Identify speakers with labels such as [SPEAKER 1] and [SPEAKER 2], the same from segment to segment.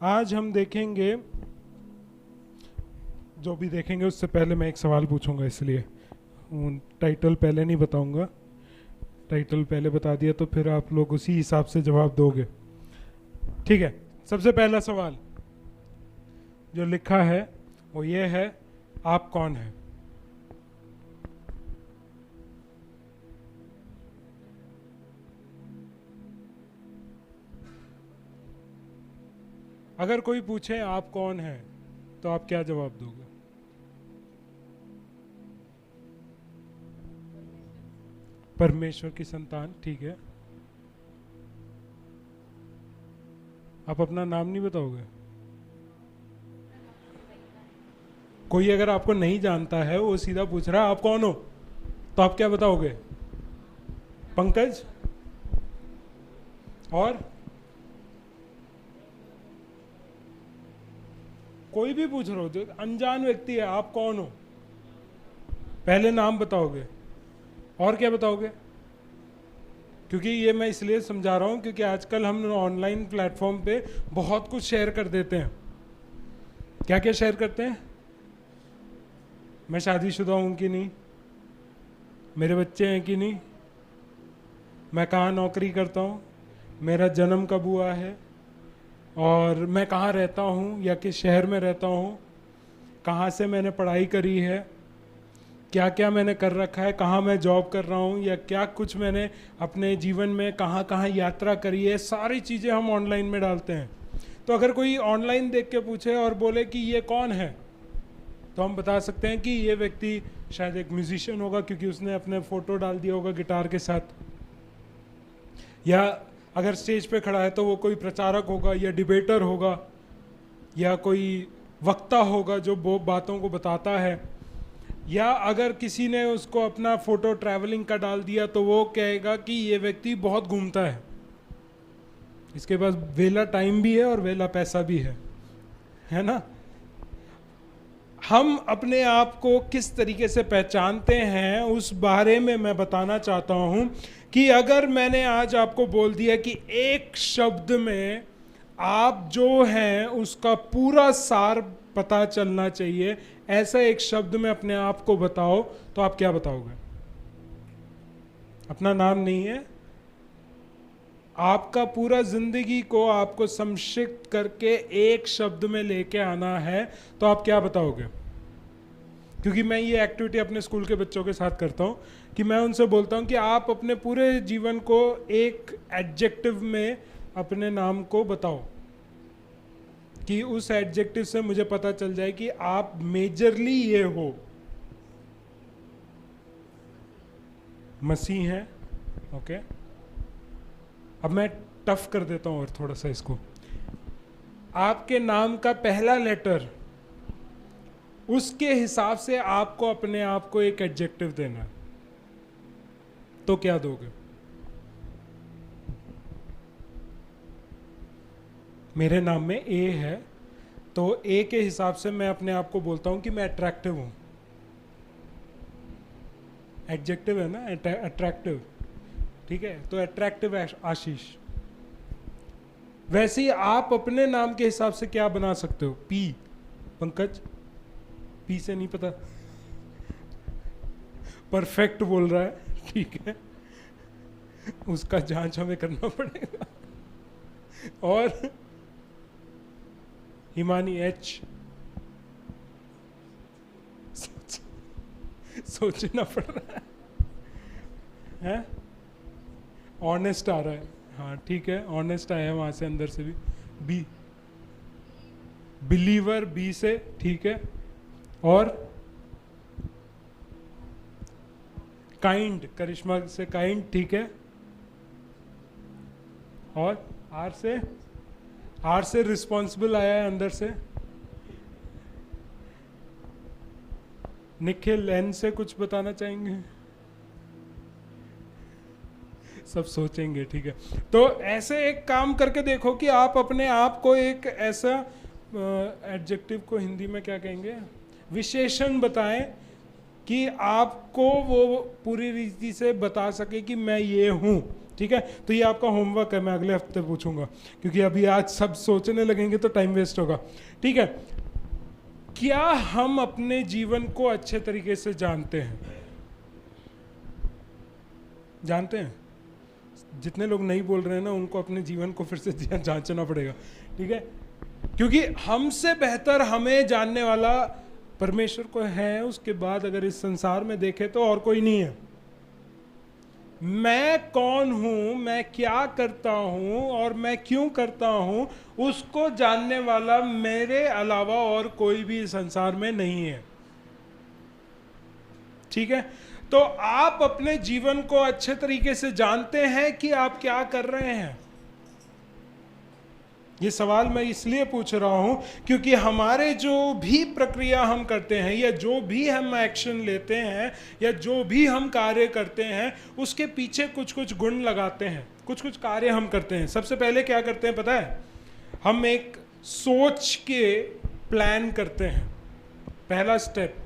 [SPEAKER 1] आज हम देखेंगे, जो भी देखेंगे उससे पहले मैं एक सवाल पूछूंगा, इसलिए टाइटल पहले नहीं बताऊंगा। टाइटल पहले बता दिया तो फिर आप लोग उसी हिसाब से जवाब दोगे। ठीक है, सबसे पहला सवाल जो लिखा है वो ये है, आप कौन हैं? अगर कोई पूछे आप कौन हैं तो आप क्या जवाब दोगे? परमेश्वर की संतान। ठीक है, आप अपना नाम नहीं बताओगे? कोई अगर आपको नहीं जानता है, वो सीधा पूछ रहा है आप कौन हो, तो आप क्या बताओगे? पंकज। और कोई भी पूछ रहे हो, जो अनजान व्यक्ति है, आप कौन हो, पहले नाम बताओगे। और क्या बताओगे? क्योंकि ये मैं इसलिए समझा रहा हूँ क्योंकि आजकल हम ऑनलाइन प्लेटफॉर्म पे बहुत कुछ शेयर कर देते हैं। क्या क्या शेयर करते हैं? मैं शादीशुदा हूँ कि नहीं, मेरे बच्चे हैं कि नहीं, मैं कहाँ नौकरी करता हूँ, मेरा जन्म कब हुआ है, और मैं कहाँ रहता हूँ या किस शहर में रहता हूँ, कहाँ से मैंने पढ़ाई करी है, क्या क्या मैंने कर रखा है, कहाँ मैं जॉब कर रहा हूँ, या क्या कुछ मैंने अपने जीवन में कहाँ कहाँ यात्रा करी है, सारी चीज़ें हम ऑनलाइन में डालते हैं। तो अगर कोई ऑनलाइन देख के पूछे और बोले कि ये कौन है, तो हम बता सकते हैं कि ये व्यक्ति शायद एक म्यूजिशियन होगा, क्योंकि उसने अपने फ़ोटो डाल दिया होगा गिटार के साथ। या अगर स्टेज पे खड़ा है तो वो कोई प्रचारक होगा, या डिबेटर होगा, या कोई वक्ता होगा जो वो बातों को बताता है। या अगर किसी ने उसको अपना फोटो ट्रैवलिंग का डाल दिया तो वो कहेगा कि ये व्यक्ति बहुत घूमता है, इसके पास वेला टाइम भी है और वेला पैसा भी है ना। हम अपने आप को किस तरीके से पहचानते हैं उस बारे में मैं बताना चाहता हूं कि अगर मैंने आज आपको बोल दिया कि एक शब्द में आप जो हैं उसका पूरा सार पता चलना चाहिए, ऐसा एक शब्द में अपने आप को बताओ, तो आप क्या बताओगे? अपना नाम नहीं है, आपका पूरा जिंदगी को आपको संक्षिप्त करके एक शब्द में लेके आना है, तो आप क्या बताओगे? क्योंकि मैं ये एक्टिविटी अपने स्कूल के बच्चों के साथ करता हूँ कि मैं उनसे बोलता हूँ कि आप अपने पूरे जीवन को एक एडजेक्टिव में अपने नाम को बताओ, कि उस एडजेक्टिव से मुझे पता चल जाए कि आप मेजरली ये हो। मसीह हैं, ओके। अब मैं टफ कर देता हूँ और थोड़ा सा इसको, आपके नाम का पहला लेटर, उसके हिसाब से आपको अपने आप को एक एडजेक्टिव देना है, तो क्या दोगे? मेरे नाम में ए है, तो ए के हिसाब से मैं अपने आप को बोलता हूं कि मैं अट्रैक्टिव हूं। एडजेक्टिव है ना, अट्रैक्टिव, ठीक है, तो अट्रैक्टिव आशीष। वैसे ही आप अपने नाम के हिसाब से क्या बना सकते हो? पी, पंकज। पी से नहीं पता, परफेक्ट बोल रहा है, ठीक है, उसका जांच हमें करना पड़ेगा। और हिमानी, एच। सोचना पड़ रहा है, ऑनेस्ट आ रहा है, हाँ ठीक है, ऑनेस्ट आया वहां से, अंदर से भी। बी, बिलीवर, बी से, ठीक है। और काइंड, करिश्मा से काइंड, ठीक है। और आर से रिस्पॉन्सिबल आया है अंदर से। निखिल, एन से कुछ बताना चाहेंगे? सब सोचेंगे, ठीक है। तो ऐसे एक काम करके देखो कि आप अपने आप को एक ऐसा एडजेक्टिव को हिंदी में क्या कहेंगे, विशेषण बताएं कि आपको वो पूरी रीति से बता सके कि मैं ये हूं। ठीक है, तो ये आपका होमवर्क है, मैं अगले हफ्ते पूछूंगा, क्योंकि अभी आज सब सोचने लगेंगे तो टाइम वेस्ट होगा। ठीक है, क्या हम अपने जीवन को अच्छे तरीके से जानते हैं? जानते हैं? जितने लोग नहीं बोल रहे हैं ना, उनको अपने जीवन को फिर से जांचना पड़ेगा। ठीक है, क्योंकि हमसे बेहतर हमें जानने वाला परमेश्वर को है। उसके बाद अगर इस संसार में देखें तो और कोई नहीं है। मैं कौन हूं, मैं क्या करता हूं और मैं क्यों करता हूं, उसको जानने वाला मेरे अलावा और कोई भी संसार में नहीं है। ठीक है, तो आप अपने जीवन को अच्छे तरीके से जानते हैं कि आप क्या कर रहे हैं? ये सवाल मैं इसलिए पूछ रहा हूं क्योंकि हमारे जो भी प्रक्रिया हम करते हैं, या जो भी हम एक्शन लेते हैं, या जो भी हम कार्य करते हैं, उसके पीछे कुछ कुछ गुण लगाते हैं, कुछ कुछ कार्य हम करते हैं। सबसे पहले क्या करते हैं पता है? हम एक सोच के प्लान करते हैं। पहला स्टेप,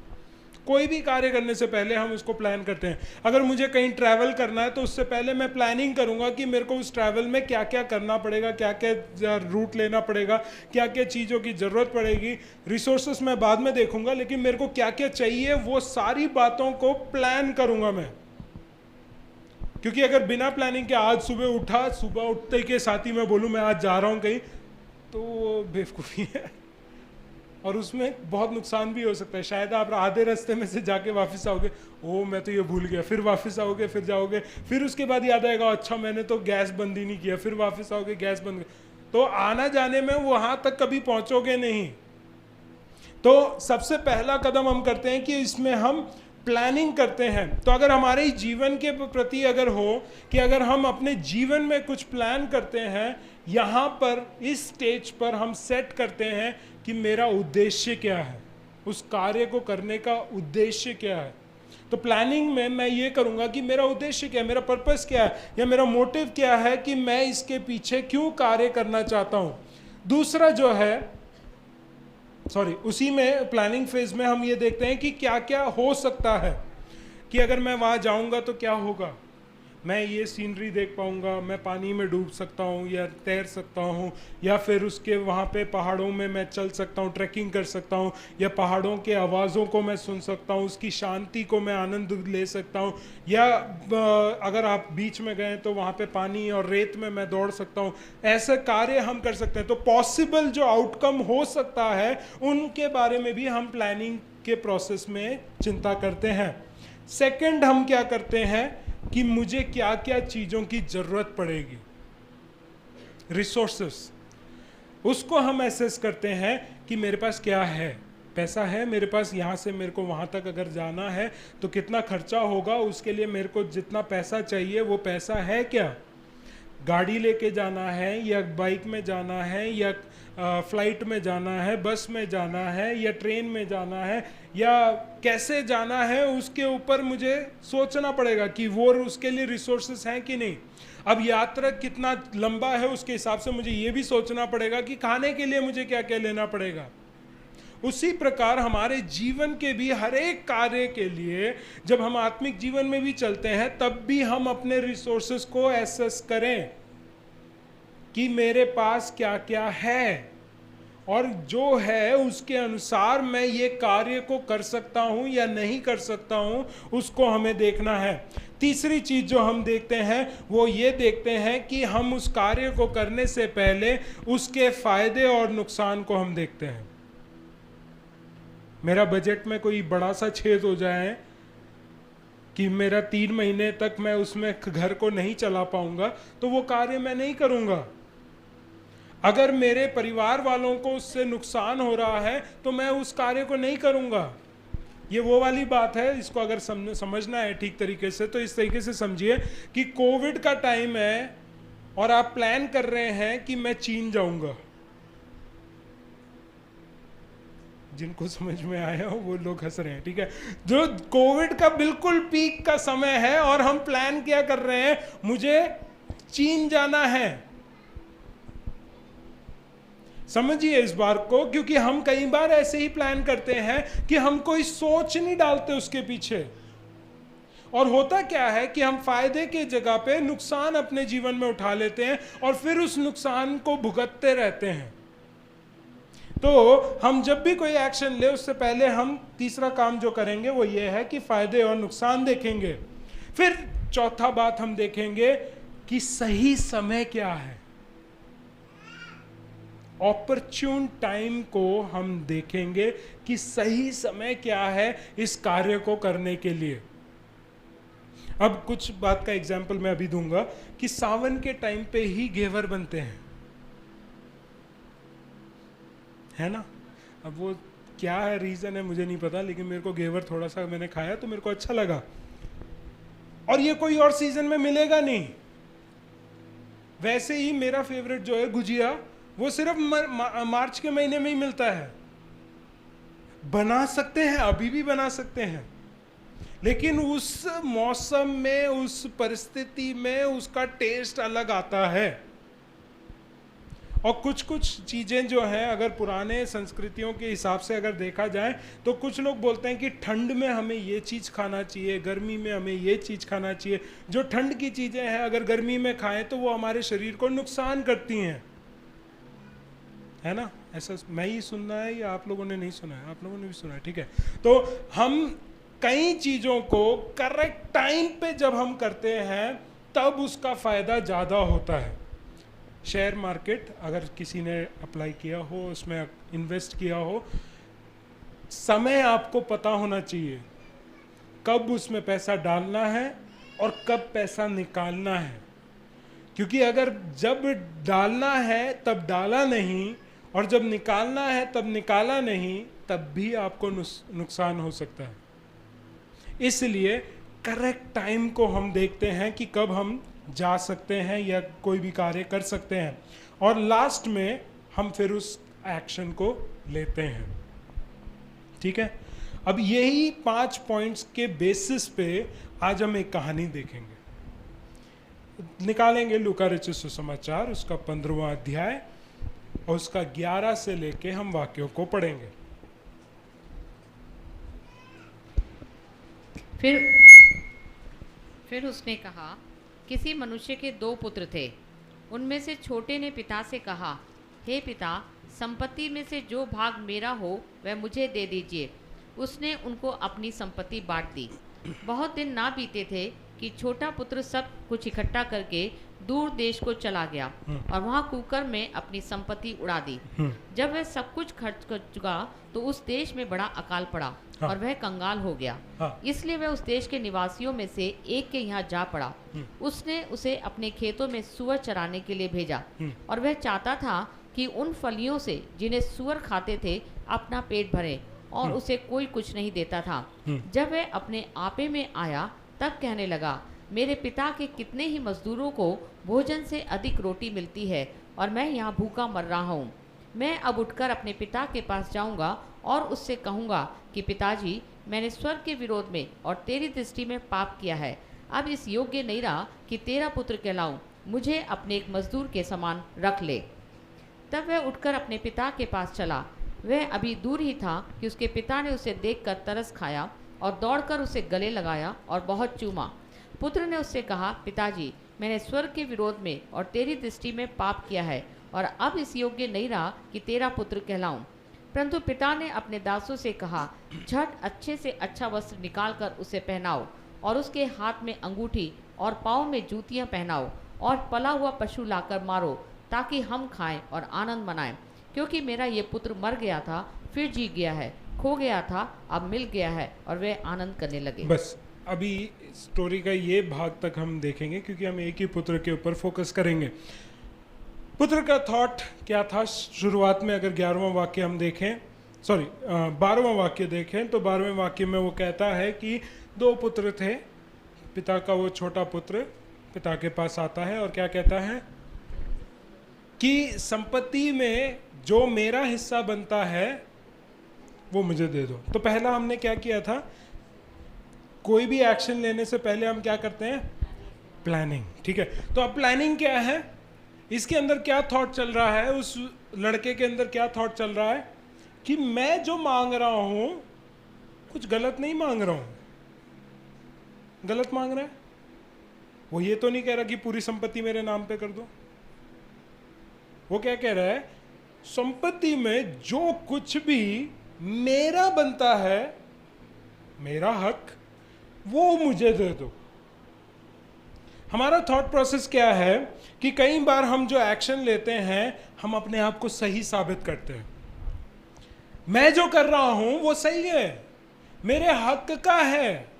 [SPEAKER 1] कोई भी कार्य करने से पहले हम उसको प्लान करते हैं। अगर मुझे कहीं ट्रैवल करना है तो उससे पहले मैं प्लानिंग करूंगा कि मेरे को उस ट्रैवल में क्या क्या करना पड़ेगा, क्या क्या रूट लेना पड़ेगा, क्या क्या चीज़ों की ज़रूरत पड़ेगी। रिसोर्सेस मैं बाद में देखूंगा, लेकिन मेरे को क्या क्या चाहिए वो सारी बातों को प्लान करूंगा मैं। क्योंकि अगर बिना प्लानिंग के आज सुबह उठा, सुबह उठते के साथ ही मैं बोलूँ मैं आज जा रहा हूँ कहीं, तो वो बेवकूफ़ी है और उसमें बहुत नुकसान भी हो सकता है। शायद आप आधे रास्ते में से जाके वापस आओगे, ओ मैं तो ये भूल गया, फिर वापस आओगे, फिर जाओगे, फिर उसके बाद याद आएगा अच्छा मैंने तो गैस बंद ही नहीं किया, फिर वापस आओगे गैस बंद। तो आना जाने में वहां तक कभी पहुंचोगे नहीं। तो सबसे पहला कदम हम करते हैं कि इसमें हम प्लानिंग करते हैं। तो अगर हमारे जीवन के प्रति अगर हो कि अगर हम अपने जीवन में कुछ प्लान करते हैं, यहाँ पर इस स्टेज पर हम सेट करते हैं कि मेरा उद्देश्य क्या है, उस कार्य को करने का उद्देश्य क्या है। तो प्लानिंग में मैं ये करूँगा कि मेरा उद्देश्य क्या है, मेरा पर्पस क्या है, या मेरा मोटिव क्या है कि मैं इसके पीछे क्यों कार्य करना चाहता हूँ। दूसरा जो है, उसी में प्लानिंग फेज में हम ये देखते हैं कि क्या क्या हो सकता है, कि अगर मैं वहाँ जाऊँगा तो क्या होगा, मैं ये सीनरी देख पाऊँगा, मैं पानी में डूब सकता हूँ या तैर सकता हूँ, या फिर उसके वहाँ पे पहाड़ों में मैं चल सकता हूँ, ट्रैकिंग कर सकता हूँ, या पहाड़ों के आवाज़ों को मैं सुन सकता हूँ, उसकी शांति को मैं आनंद ले सकता हूँ, या अगर आप बीच में गए तो वहाँ पे पानी और रेत में मैं दौड़ सकता हूँ। ऐसे कार्य हम कर सकते हैं। तो पॉसिबल जो आउटकम हो सकता है उनके बारे में भी हम प्लानिंग के प्रोसेस में चिंता करते हैं। सेकंड, हम क्या करते हैं कि मुझे क्या क्या चीज़ों की ज़रूरत पड़ेगी, रिसोर्सेस, उसको हम एसेस करते हैं कि मेरे पास क्या है। पैसा है मेरे पास, यहाँ से मेरे को वहाँ तक अगर जाना है तो कितना खर्चा होगा, उसके लिए मेरे को जितना पैसा चाहिए वो पैसा है क्या, गाड़ी लेके जाना है या बाइक में जाना है, या फ्लाइट में जाना है, बस में जाना है, या ट्रेन में जाना है, या कैसे जाना है, उसके ऊपर मुझे सोचना पड़ेगा कि वो उसके लिए रिसोर्सेस हैं कि नहीं। अब यात्रा कितना लंबा है उसके हिसाब से मुझे ये भी सोचना पड़ेगा कि खाने के लिए मुझे क्या क्या लेना पड़ेगा। उसी प्रकार हमारे जीवन के भी हर एक कार्य के लिए जब हम आत्मिक जीवन में भी चलते हैं तब भी हम अपने रिसोर्सेस को एसेस करें कि मेरे पास क्या क्या है, और जो है उसके अनुसार मैं ये कार्य को कर सकता हूं या नहीं कर सकता हूं, उसको हमें देखना है। तीसरी चीज जो हम देखते हैं वो ये देखते हैं कि हम उस कार्य को करने से पहले उसके फायदे और नुकसान को हम देखते हैं। मेरा बजट में कोई बड़ा सा छेद हो जाए कि मेरा 3 महीने तक मैं उसमें घर को नहीं चला पाऊंगा, तो वो कार्य मैं नहीं करूंगा। अगर मेरे परिवार वालों को उससे नुकसान हो रहा है तो मैं उस कार्य को नहीं करूंगा। ये वो वाली बात है, इसको अगर समझना है ठीक तरीके से तो इस तरीके से समझिए कि कोविड का टाइम है और आप प्लान कर रहे हैं कि मैं चीन जाऊंगा। जिनको समझ में आया हो वो लोग हंस रहे हैं, ठीक है। जो कोविड का बिल्कुल पीक का समय है और हम प्लान क्या कर रहे हैं, मुझे चीन जाना है। समझिए इस बार को, क्योंकि हम कई बार ऐसे ही प्लान करते हैं कि हम कोई सोच नहीं डालते उसके पीछे। और होता क्या है कि हम फायदे के जगह पे नुकसान अपने जीवन में उठा लेते हैं और फिर उस नुकसान को भुगतते रहते हैं। तो हम जब भी कोई एक्शन ले उससे पहले हम तीसरा काम जो करेंगे वो ये है कि फायदे और नुकसान देखेंगे। फिर चौथा बात हम देखेंगे कि सही समय क्या है। ऑपर्च्यून टाइम को हम देखेंगे कि सही समय क्या है इस कार्य को करने के लिए। अब कुछ बात का एग्जाम्पल मैं अभी दूंगा कि सावन के टाइम पे ही घेवर बनते हैं, है ना। अब वो क्या है रीजन है मुझे नहीं पता, लेकिन मेरे को घेवर थोड़ा सा मैंने खाया तो मेरे को अच्छा लगा, और ये कोई और सीजन में मिलेगा नहीं। वैसे ही मेरा फेवरेट जो है गुजिया, वो सिर्फ मार्च के महीने में ही मिलता है। बना सकते हैं, अभी भी बना सकते हैं, लेकिन उस मौसम में उस परिस्थिति में उसका टेस्ट अलग आता है। और कुछ कुछ चीज़ें जो हैं अगर पुराने संस्कृतियों के हिसाब से अगर देखा जाए तो कुछ लोग बोलते हैं कि ठंड में हमें ये चीज़ खाना चाहिए, गर्मी में हमें ये चीज़ खाना चाहिए। जो ठंड की चीज़ें हैं अगर गर्मी में खाएं तो वो हमारे शरीर को नुकसान करती हैं, है ना। ऐसा मैं ही सुनना है या आप लोगों ने नहीं सुना है? आप लोगों ने भी सुना है, ठीक है। तो हम कई चीज़ों को करेक्ट टाइम पे जब हम करते हैं तब उसका फ़ायदा ज़्यादा होता है। शेयर मार्केट अगर किसी ने अप्लाई किया हो, उसमें इन्वेस्ट किया हो, समय आपको पता होना चाहिए कब उसमें पैसा डालना है और कब पैसा निकालना है। क्योंकि अगर जब डालना है तब डाला नहीं और जब निकालना है तब निकाला नहीं, तब भी आपको नुकसान हो सकता है। इसलिए करेक्ट टाइम को हम देखते हैं कि कब हम जा सकते हैं या कोई भी कार्य कर सकते हैं, और लास्ट में हम फिर उस एक्शन को लेते हैं, ठीक है। अब यही 5 पॉइंट्स के बेसिस पे आज हम एक कहानी देखेंगे। निकालेंगे लूका रचित सुसमाचार उसका 15वां अध्याय और उसका 11 से लेके हम वाक्यों को पढ़ेंगे।
[SPEAKER 2] फिर उसने कहा, किसी मनुष्य के 2 पुत्र थे। उनमें से छोटे ने पिता से कहा, हे पिता, संपत्ति में से जो भाग मेरा हो वह मुझे दे दीजिए। उसने उनको अपनी संपत्ति बांट दी। बहुत दिन ना बीते थे कि छोटा पुत्र सब कुछ इकट्ठा करके दूर देश को चला गया और वहाँ कुकर्म में अपनी संपत्ति उड़ा दी। जब वह सब कुछ खर्च कर चुका तो उस देश में बड़ा अकाल पड़ा और वह कंगाल हो गया। इसलिए वह उस देश के निवासियों में से एक के यहाँ जा पड़ा। उसने उसे अपने खेतों में सुअर चराने के लिए भेजा और वह चाहता था कि उन फलियों से जिन्हें सुअर खाते थे अपना पेट भरे, और उसे कोई कुछ नहीं देता था। जब वह अपने आपे में आया तब कहने लगा, मेरे पिता के कितने ही मजदूरों को भोजन से अधिक रोटी मिलती है और मैं यहाँ भूखा मर रहा हूँ। मैं अब उठकर अपने पिता के पास जाऊँगा और उससे कहूँगा कि पिताजी, मैंने स्वर्ग के विरोध में और तेरी दृष्टि में पाप किया है। अब इस योग्य नहीं रहा कि तेरा पुत्र कहलाऊं। मुझे अपने एक मजदूर के समान रख ले। तब वह उठकर अपने पिता के पास चला। वह अभी दूर ही था कि उसके पिता ने उसे देखकर तरस खाया और दौड़कर उसे गले लगाया और बहुत चूमा। पुत्र ने उससे कहा, पिताजी, मैंने स्वर्ग के विरोध में और तेरी दृष्टि में पाप किया है और अब इस योग्य नहीं रहा कि तेरा पुत्र कहलाऊं। परंतु पिता ने अपने दासों से कहा, झट अच्छे से अच्छा वस्त्र निकालकर उसे पहनाओ और उसके हाथ में अंगूठी और पाँव में जूतियां पहनाओ और पला हुआ पशु लाकर मारो, ताकि हम खाएं और आनंद मनाएं। क्योंकि मेरा ये पुत्र मर गया था, फिर जी गया है, खो गया था, अब मिल गया है, और वे आनंद करने लगे।
[SPEAKER 1] बस अभी स्टोरी का ये भाग तक हम देखेंगे क्योंकि हम एक ही पुत्र के ऊपर फोकस करेंगे। पुत्र का थॉट क्या था शुरुआत में? अगर 11वां वाक्य हम देखें, 12वां वाक्य देखें तो 12वें वाक्य में वो कहता है कि 2 पुत्र थे। पिता का वो छोटा पुत्र पिता के पास आता है और क्या कहता है कि संपत्ति में जो मेरा हिस्सा बनता है वो मुझे दे दो। तो पहला हमने क्या किया था, कोई भी एक्शन लेने से पहले हम क्या करते हैं? प्लानिंग, ठीक है। तो अब प्लानिंग क्या है, इसके अंदर क्या थॉट चल रहा है, उस लड़के के अंदर क्या थॉट चल रहा है कि मैं जो मांग रहा हूं कुछ गलत नहीं मांग रहा हूं, गलत मांग रहा है? वो ये तो नहीं कह रहा कि पूरी संपत्ति मेरे नाम पे कर दो। वो क्या कह रहा है? संपत्ति में जो कुछ भी मेरा बनता है, मेरा हक, वो मुझे दे दो। हमारा थॉट प्रोसेस क्या है कि कई बार हम जो एक्शन लेते हैं हम अपने आप को सही साबित करते हैं। मैं जो कर रहा हूं वो सही है, मेरे हक का है।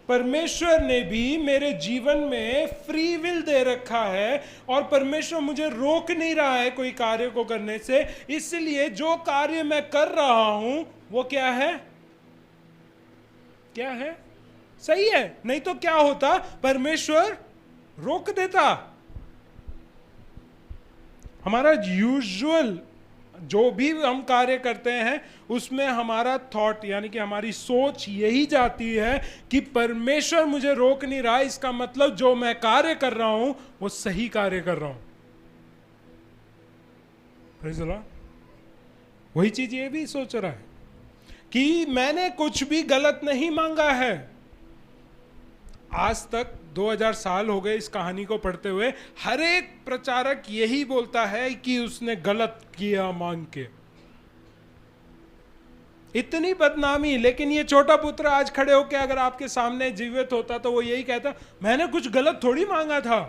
[SPEAKER 1] परमेश्वर ने भी मेरे जीवन में फ्री विल दे रखा है और परमेश्वर मुझे रोक नहीं रहा है कोई कार्य को करने से। इसलिए जो कार्य मैं कर रहा हूं वो क्या है? क्या है? सही है। नहीं तो क्या होता? परमेश्वर रोक देता। हमारा यूजुअल जो भी हम कार्य करते हैं उसमें हमारा थॉट यानी कि हमारी सोच यही जाती है कि परमेश्वर मुझे रोक नहीं रहा, इसका मतलब जो मैं कार्य कर रहा हूं वो सही कार्य कर रहा हूं। Praise the Lord. वही चीज ये भी सोच रहा है कि मैंने कुछ भी गलत नहीं मांगा है। आज तक 2000 साल हो गए इस कहानी को पढ़ते हुए, हर एक प्रचारक यही बोलता है कि उसने गलत किया मांग के। इतनी बदनामी। लेकिन ये छोटा पुत्र आज खड़े होकर अगर आपके सामने जीवित होता तो वो यही कहता, मैंने कुछ गलत थोड़ी मांगा था,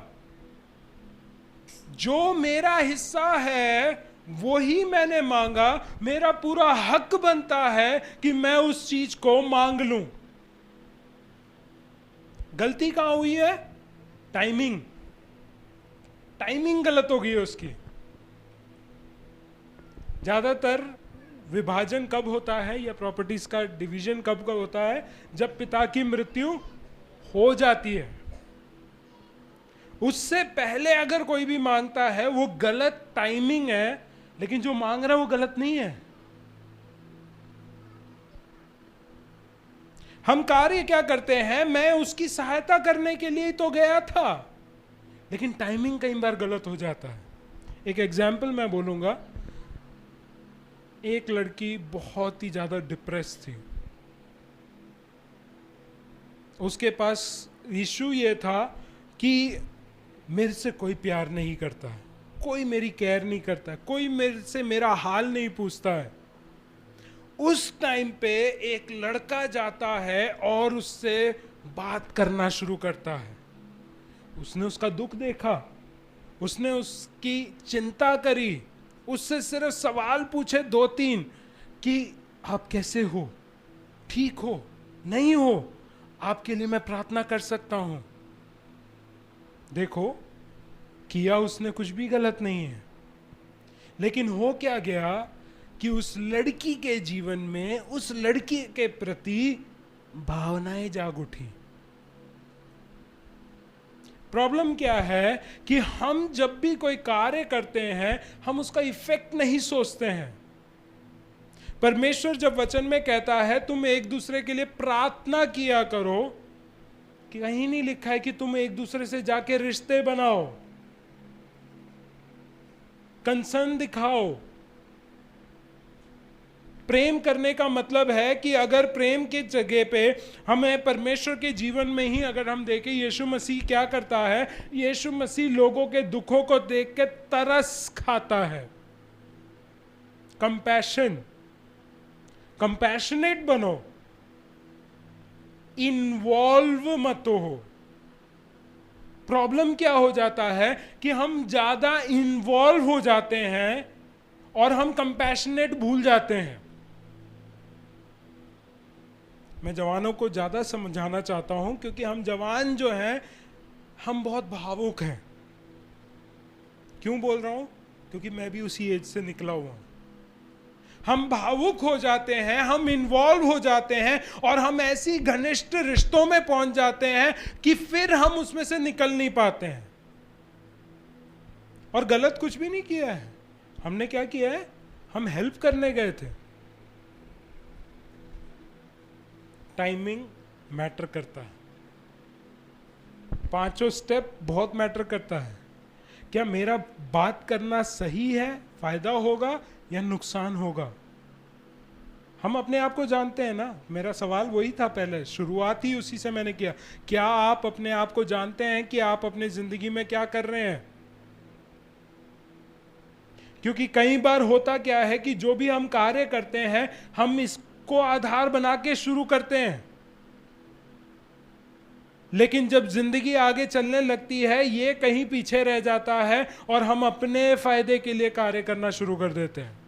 [SPEAKER 1] जो मेरा हिस्सा है वही मैंने मांगा, मेरा पूरा हक बनता है कि मैं उस चीज को मांग लूं। गलती कहां हुई है? टाइमिंग। टाइमिंग गलत हो गई है उसकी। ज्यादातर विभाजन कब होता है या प्रॉपर्टीज का डिवीजन कब होता है? जब पिता की मृत्यु हो जाती है। उससे पहले अगर कोई भी मांगता है वो गलत टाइमिंग है, लेकिन जो मांग रहा है वो गलत नहीं है। हम कार्य क्या करते हैं? मैं उसकी सहायता करने के लिए तो गया था, लेकिन टाइमिंग कई बार गलत हो जाता है। एक एग्जाम्पल मैं बोलूंगा। एक लड़की बहुत ही ज्यादा डिप्रेस थी। उसके पास इशू ये था कि मेरे से कोई प्यार नहीं करता है, कोई मेरी केयर नहीं करता है, कोई मेरे से मेरा हाल नहीं पूछता है। उस टाइम पे एक लड़का जाता है और उससे बात करना शुरू करता है। उसने उसका दुख देखा, उसने उसकी चिंता करी, उससे सिर्फ सवाल पूछे 2-3 कि आप कैसे हो, ठीक हो, नहीं हो, आपके लिए मैं प्रार्थना कर सकता हूं। देखो, किया उसने कुछ भी गलत नहीं है, लेकिन हो क्या गया कि उस लड़की के जीवन में उस लड़की के प्रति भावनाएं जाग उठी। प्रॉब्लम क्या है कि हम जब भी कोई कार्य करते हैं हम उसका इफेक्ट नहीं सोचते हैं। परमेश्वर जब वचन में कहता है तुम एक दूसरे के लिए प्रार्थना किया करो, कहीं नहीं लिखा है कि तुम एक दूसरे से जाके रिश्ते बनाओ, कंसर्न दिखाओ। प्रेम करने का मतलब है कि अगर प्रेम के जगह पे हमें परमेश्वर के जीवन में ही अगर हम देखें, यीशु मसीह क्या करता है? यीशु मसीह लोगों के दुखों को देख के तरस खाता है। कंपैशन, कंपैशनेट बनो, इन्वॉल्व मत हो। प्रॉब्लम क्या हो जाता है कि हम ज्यादा इन्वॉल्व हो जाते हैं और हम कंपैशनेट भूल जाते हैं। मैं जवानों को ज्यादा समझाना चाहता हूं क्योंकि हम जवान जो हैं हम बहुत भावुक हैं। क्यों बोल रहा हूं? क्योंकि मैं भी उसी एज से निकला हुआ हूं। हम भावुक हो जाते हैं, हम इन्वॉल्व हो जाते हैं और हम ऐसी घनिष्ठ रिश्तों में पहुंच जाते हैं कि फिर हम उसमें से निकल नहीं पाते हैं। और गलत कुछ भी नहीं किया है। हमने क्या किया है? हम हेल्प करने गए थे। टाइमिंग मैटर करता है। 5 स्टेप बहुत मैटर करता है। क्या मेरा बात करना सही है, फायदा होगा या नुकसान होगा? हम अपने आप को जानते हैं ना? मेरा सवाल वही था, पहले शुरुआत ही उसी से मैंने किया। क्या आप अपने आप को जानते हैं कि आप अपने जिंदगी में क्या कर रहे हैं? क्योंकि कई बार होता क्या है कि जो भी हम कार्य करते हैं हम इसको आधार बना के शुरू करते हैं, लेकिन जब जिंदगी आगे चलने लगती है ये कहीं पीछे रह जाता है और हम अपने फायदे के लिए कार्य करना शुरू कर देते हैं।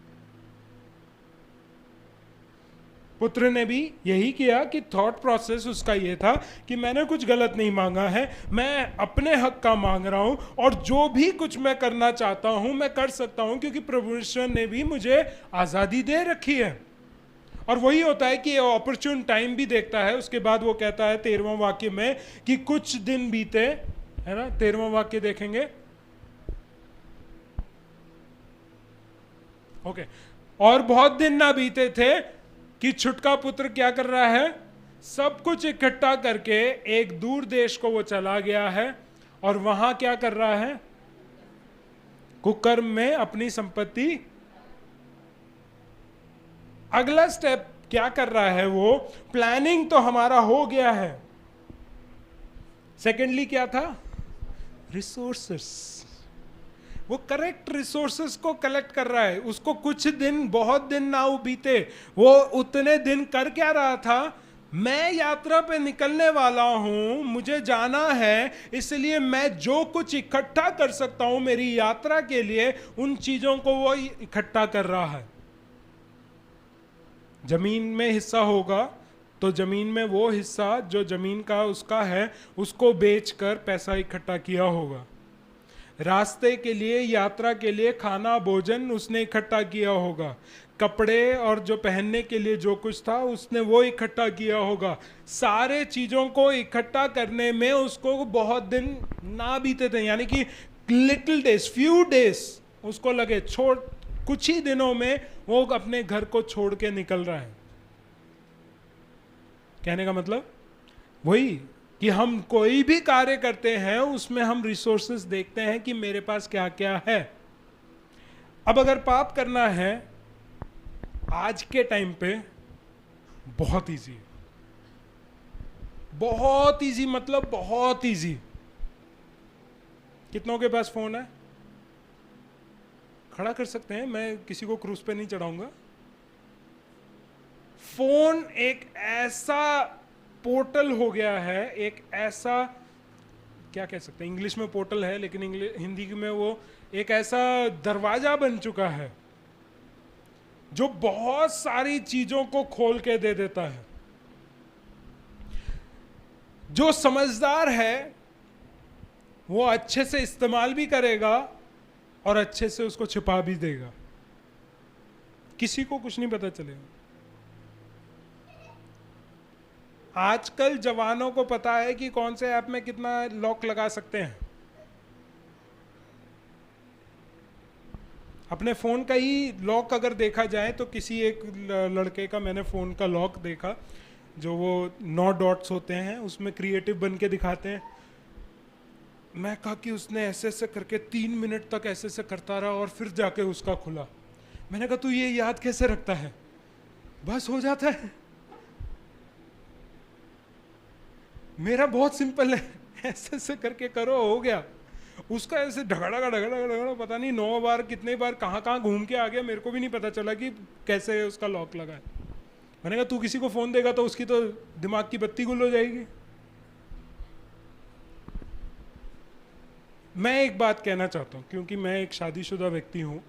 [SPEAKER 1] पुत्र ने भी यही किया कि थॉट प्रोसेस उसका ये था कि मैंने कुछ गलत नहीं मांगा है, मैं अपने हक का मांग रहा हूं और जो भी कुछ मैं करना चाहता हूं मैं कर सकता हूं, क्योंकि प्रभु ईश्वर ने भी मुझे आजादी दे रखी है। और वही होता है कि अपॉर्चुन टाइम भी देखता है। उसके बाद वो कहता है 13वां वाक्य में कि कुछ दिन बीते, है ना? 13वां वाक्य देखेंगे। ओके। और बहुत दिन ना बीते थे कि छुटका पुत्र क्या कर रहा है? सब कुछ इकट्ठा करके एक दूर देश को वो चला गया है और वहां क्या कर रहा है? कुकर्म में अपनी संपत्ति। अगला स्टेप क्या कर रहा है वो? प्लानिंग तो हमारा हो गया है। सेकेंडली क्या था? रिसोर्सेस। वो करेक्ट रिसोर्सेस को कलेक्ट कर रहा है। उसको कुछ दिन, बहुत दिन ना बीते, वो उतने दिन कर क्या रहा था? मैं यात्रा पे निकलने वाला हूं, मुझे जाना है, इसलिए मैं जो कुछ इकट्ठा कर सकता हूं मेरी यात्रा के लिए उन चीजों को वो इकट्ठा कर रहा है। जमीन में हिस्सा होगा तो जमीन में वो हिस्सा जो जमीन का उसका है उसको बेचकर पैसा इकट्ठा किया होगा। रास्ते के लिए, यात्रा के लिए खाना भोजन उसने इकट्ठा किया होगा। कपड़े और जो पहनने के लिए जो कुछ था उसने वो इकट्ठा किया होगा। सारे चीजों को इकट्ठा करने में उसको बहुत दिन ना बीते थे, यानी कि लिटिल डेज, फ्यू डेज उसको लगे। कुछ ही दिनों में वो अपने घर को छोड़ के निकल रहा है। कहने का मतलब वही कि हम कोई भी कार्य करते हैं उसमें हम रिसोर्सेस देखते हैं कि मेरे पास क्या क्या है। अब अगर पाप करना है आज के टाइम पे बहुत इजी, बहुत इजी, मतलब बहुत इजी। कितनों के पास फोन है? खड़ा कर सकते हैं, मैं किसी को क्रूज पे नहीं चढ़ाऊंगा। फोन एक ऐसा पोर्टल हो गया है, एक ऐसा, क्या कह सकते हैं, इंग्लिश में पोर्टल है लेकिन हिंदी में वो एक ऐसा दरवाजा बन चुका है जो बहुत सारी चीजों को खोल के दे देता है। जो समझदार है वो अच्छे से इस्तेमाल भी करेगा और अच्छे से उसको छिपा भी देगा, किसी को कुछ नहीं पता चलेगा। आजकल जवानों को पता है कि कौन से ऐप में कितना लॉक लगा सकते हैं। अपने फोन का ही लॉक अगर देखा जाए तो किसी एक लड़के का मैंने फोन का लॉक देखा, जो वो 9 डॉट्स होते हैं उसमें क्रिएटिव बन के दिखाते हैं। मैं कहा कि उसने ऐसे ऐसे करके 3 मिनट तक ऐसे ऐसे करता रहा और फिर जाके उसका खुला। मैंने कहा तू ये याद कैसे रखता है? बस हो जाता है। मेरा बहुत सिंपल है, ऐसे ऐसे करके करो, हो गया। उसका ऐसे ढगड़ा ढगड़ा ढगड़ा पता नहीं 9 बार कितने बार कहाँ कहाँ घूम के आ गया, मेरे को भी नहीं पता चला कि कैसे उसका लॉक लगा है। मैंने कहा तू किसी को फोन देगा तो उसकी तो दिमाग की बत्ती गुल हो जाएगी। मैं एक बात कहना चाहता हूँ, क्योंकि मैं एक शादीशुदा व्यक्ति हूँ,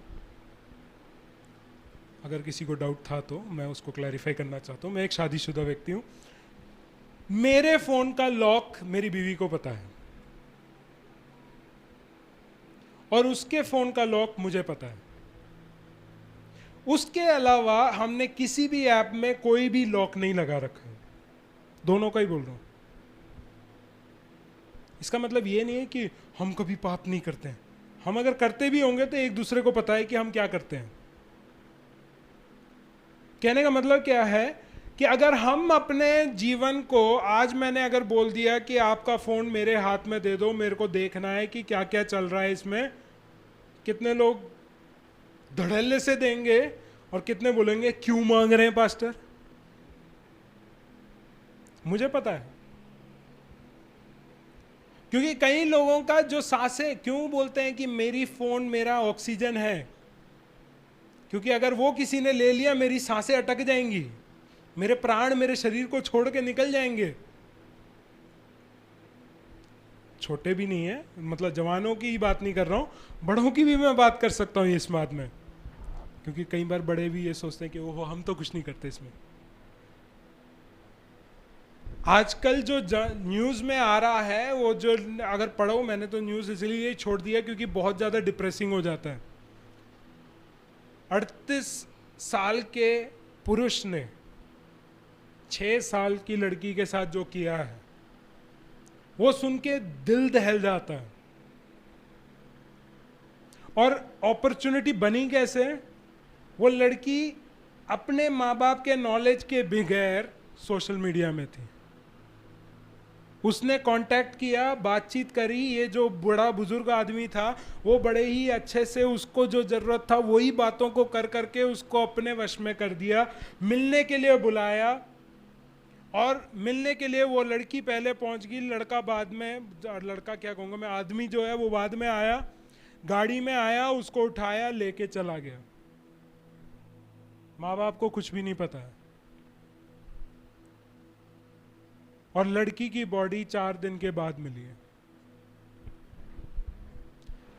[SPEAKER 1] अगर किसी को डाउट था तो मैं उसको क्लैरिफाई करना चाहता हूँ। मैं एक शादीशुदा व्यक्ति हूँ। मेरे फोन का लॉक मेरी बीवी को पता है और उसके फोन का लॉक मुझे पता है। उसके अलावा हमने किसी भी ऐप में कोई भी लॉक नहीं लगा रखा है, दोनों का ही बोल रहा हूं। इसका मतलब ये नहीं है कि हम कभी पाप नहीं करते हैं। हम अगर करते भी होंगे तो एक दूसरे को पता है कि हम क्या करते हैं। कहने का मतलब क्या है कि अगर हम अपने जीवन को, आज मैंने अगर बोल दिया कि आपका फोन मेरे हाथ में दे दो, मेरे को देखना है कि क्या क्या चल रहा है इसमें, कितने लोग धड़ल्ले से देंगे और कितने बोलेंगे क्यों मांग रहे हैं पास्टर? मुझे पता है, क्योंकि कई लोगों का जो सांसें, क्यों बोलते हैं कि मेरी फोन मेरा ऑक्सीजन है? क्योंकि अगर वो किसी ने ले लिया मेरी सांसें अटक जाएंगी, मेरे प्राण मेरे शरीर को छोड़ के निकल जाएंगे। छोटे भी नहीं है, मतलब जवानों की ही बात नहीं कर रहा हूं, बड़ों की भी मैं बात कर सकता हूं इस बात में, क्योंकि कई बार बड़े भी ये सोचते हैं कि ओहो हम तो कुछ नहीं करते इसमें। आजकल जो न्यूज़ में आ रहा है वो जो अगर पढ़ो, मैंने तो न्यूज़ इसलिए छोड़ दिया क्योंकि बहुत ज़्यादा डिप्रेसिंग हो जाता है। 38 साल के पुरुष ने 6 साल की लड़की के साथ जो किया है वो सुन के दिल दहल जाता है। और अपॉर्चुनिटी बनी कैसे? वो लड़की अपने माँ बाप के नॉलेज के बगैर सोशल मीडिया में थी। उसने कांटेक्ट किया, बातचीत करी, ये जो बड़ा बुजुर्ग आदमी था वो बड़े ही अच्छे से उसको जो जरूरत था वही बातों को कर करके उसको अपने वश में कर दिया। मिलने के लिए बुलाया और मिलने के लिए वो लड़की पहले पहुंच गई, लड़का बाद में, लड़का क्या कहूँगा मैं, आदमी जो है वो बाद में आया, गाड़ी में आया, उसको उठाया, लेके चला गया। माँ बाप को कुछ भी नहीं पता है। और लड़की की बॉडी 4 दिन के बाद मिली है।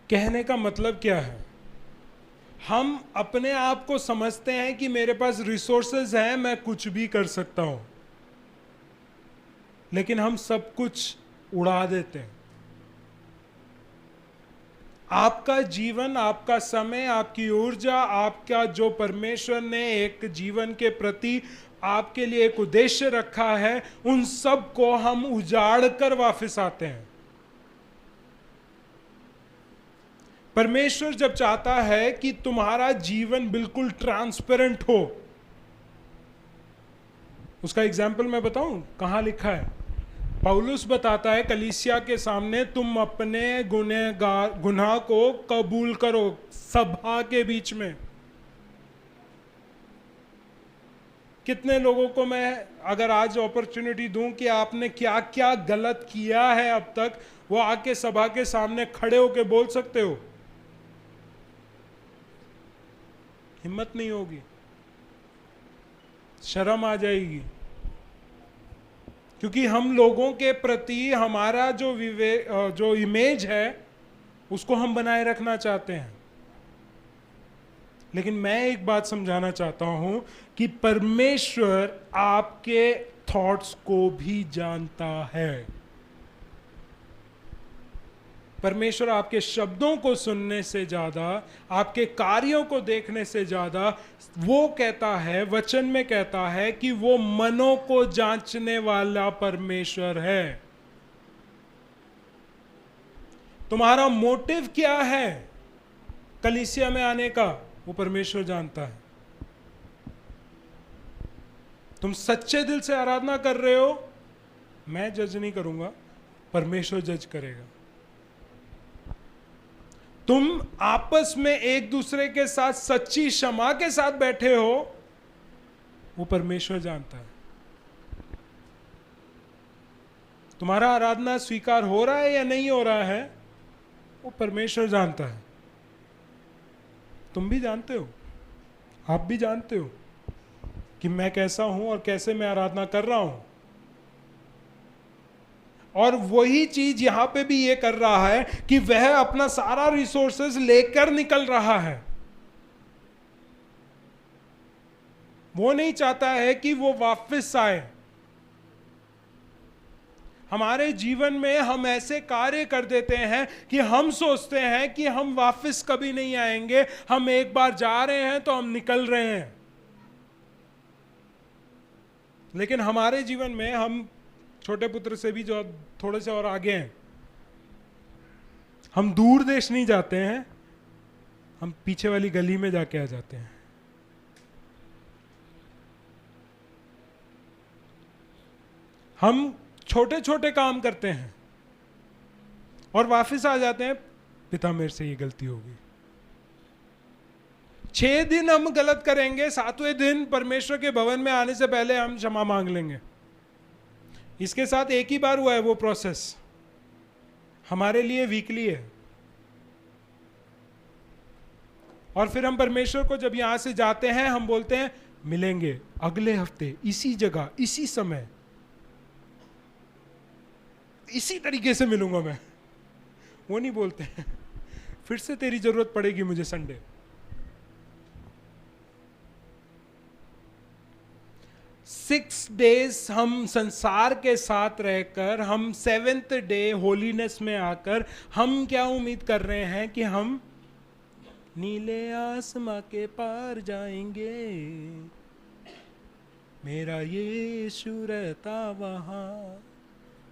[SPEAKER 1] कहने का मतलब क्या है? हम अपने आप को समझते हैं कि मेरे पास रिसोर्सेज हैं, मैं कुछ भी कर सकता हूं, लेकिन हम सब कुछ उड़ा देते हैं। आपका जीवन, आपका समय, आपकी ऊर्जा, आपका जो परमेश्वर ने एक जीवन के प्रति आपके लिए एक उद्देश्य रखा है, उन सब को हम उजाड़ कर वापस आते हैं। परमेश्वर जब चाहता है कि तुम्हारा जीवन बिल्कुल ट्रांसपेरेंट हो, उसका एग्जाम्पल मैं बताऊं, कहां लिखा है? पौलुस बताता है कलीसिया के सामने, तुम अपने गुनाह को कबूल करो सभा के बीच में। कितने लोगों को मैं अगर आज अपॉर्चुनिटी दूं कि आपने क्या क्या गलत किया है अब तक, वो आके सभा के सामने खड़े होके बोल सकते हो? हिम्मत नहीं होगी, शर्म आ जाएगी, क्योंकि हम लोगों के प्रति हमारा जो इमेज है उसको हम बनाए रखना चाहते हैं। लेकिन मैं एक बात समझाना चाहता हूं कि परमेश्वर आपके थॉट्स को भी जानता है। परमेश्वर आपके शब्दों को सुनने से ज्यादा, आपके कार्यों को देखने से ज्यादा, वो कहता है, वचन में कहता है कि वो मनों को जांचने वाला परमेश्वर है। तुम्हारा मोटिव क्या है कलीसिया में आने का, वो परमेश्वर जानता है। तुम सच्चे दिल से आराधना कर रहे हो, मैं जज नहीं करूंगा, परमेश्वर जज करेगा। तुम आपस में एक दूसरे के साथ सच्ची क्षमा के साथ बैठे हो, वो परमेश्वर जानता है। तुम्हारा आराधना स्वीकार हो रहा है या नहीं हो रहा है, वो परमेश्वर जानता है। तुम भी जानते हो, आप भी जानते हो कि मैं कैसा हूं और कैसे मैं आराधना कर रहा हूं। और वही चीज यहां पे भी ये कर रहा है कि वह अपना सारा रिसोर्सेज लेकर निकल रहा है। वो नहीं चाहता है कि वो वापस आए। हमारे जीवन में हम ऐसे कार्य कर देते हैं कि हम सोचते हैं कि हम वापस कभी नहीं आएंगे, हम एक बार जा रहे हैं तो हम निकल रहे हैं। लेकिन हमारे जीवन में हम छोटे पुत्र से भी जो थोड़े से और आगे हैं, हम दूर देश नहीं जाते हैं, हम पीछे वाली गली में जाके आ जाते हैं। हम छोटे छोटे काम करते हैं और वापस आ जाते हैं, पिता मेरे से ये गलती हो गई। 6 दिन हम गलत करेंगे, 7वें दिन परमेश्वर के भवन में आने से पहले हम क्षमा मांग लेंगे। इसके साथ एक ही बार हुआ है वो प्रोसेस, हमारे लिए वीकली है। और फिर हम परमेश्वर को जब यहां से जाते हैं हम बोलते हैं मिलेंगे अगले हफ्ते इसी जगह इसी समय, इसी तरीके से मिलूंगा मैं। वो नहीं बोलते हैं फिर से तेरी जरूरत पड़ेगी मुझे संडे। सिक्स डेज हम संसार के साथ रहकर, हम 7th डे होलीनेस में आकर हम क्या उम्मीद कर रहे हैं कि हम नीले आसमां के पार जाएंगे, मेरा यीशु रहता वहां।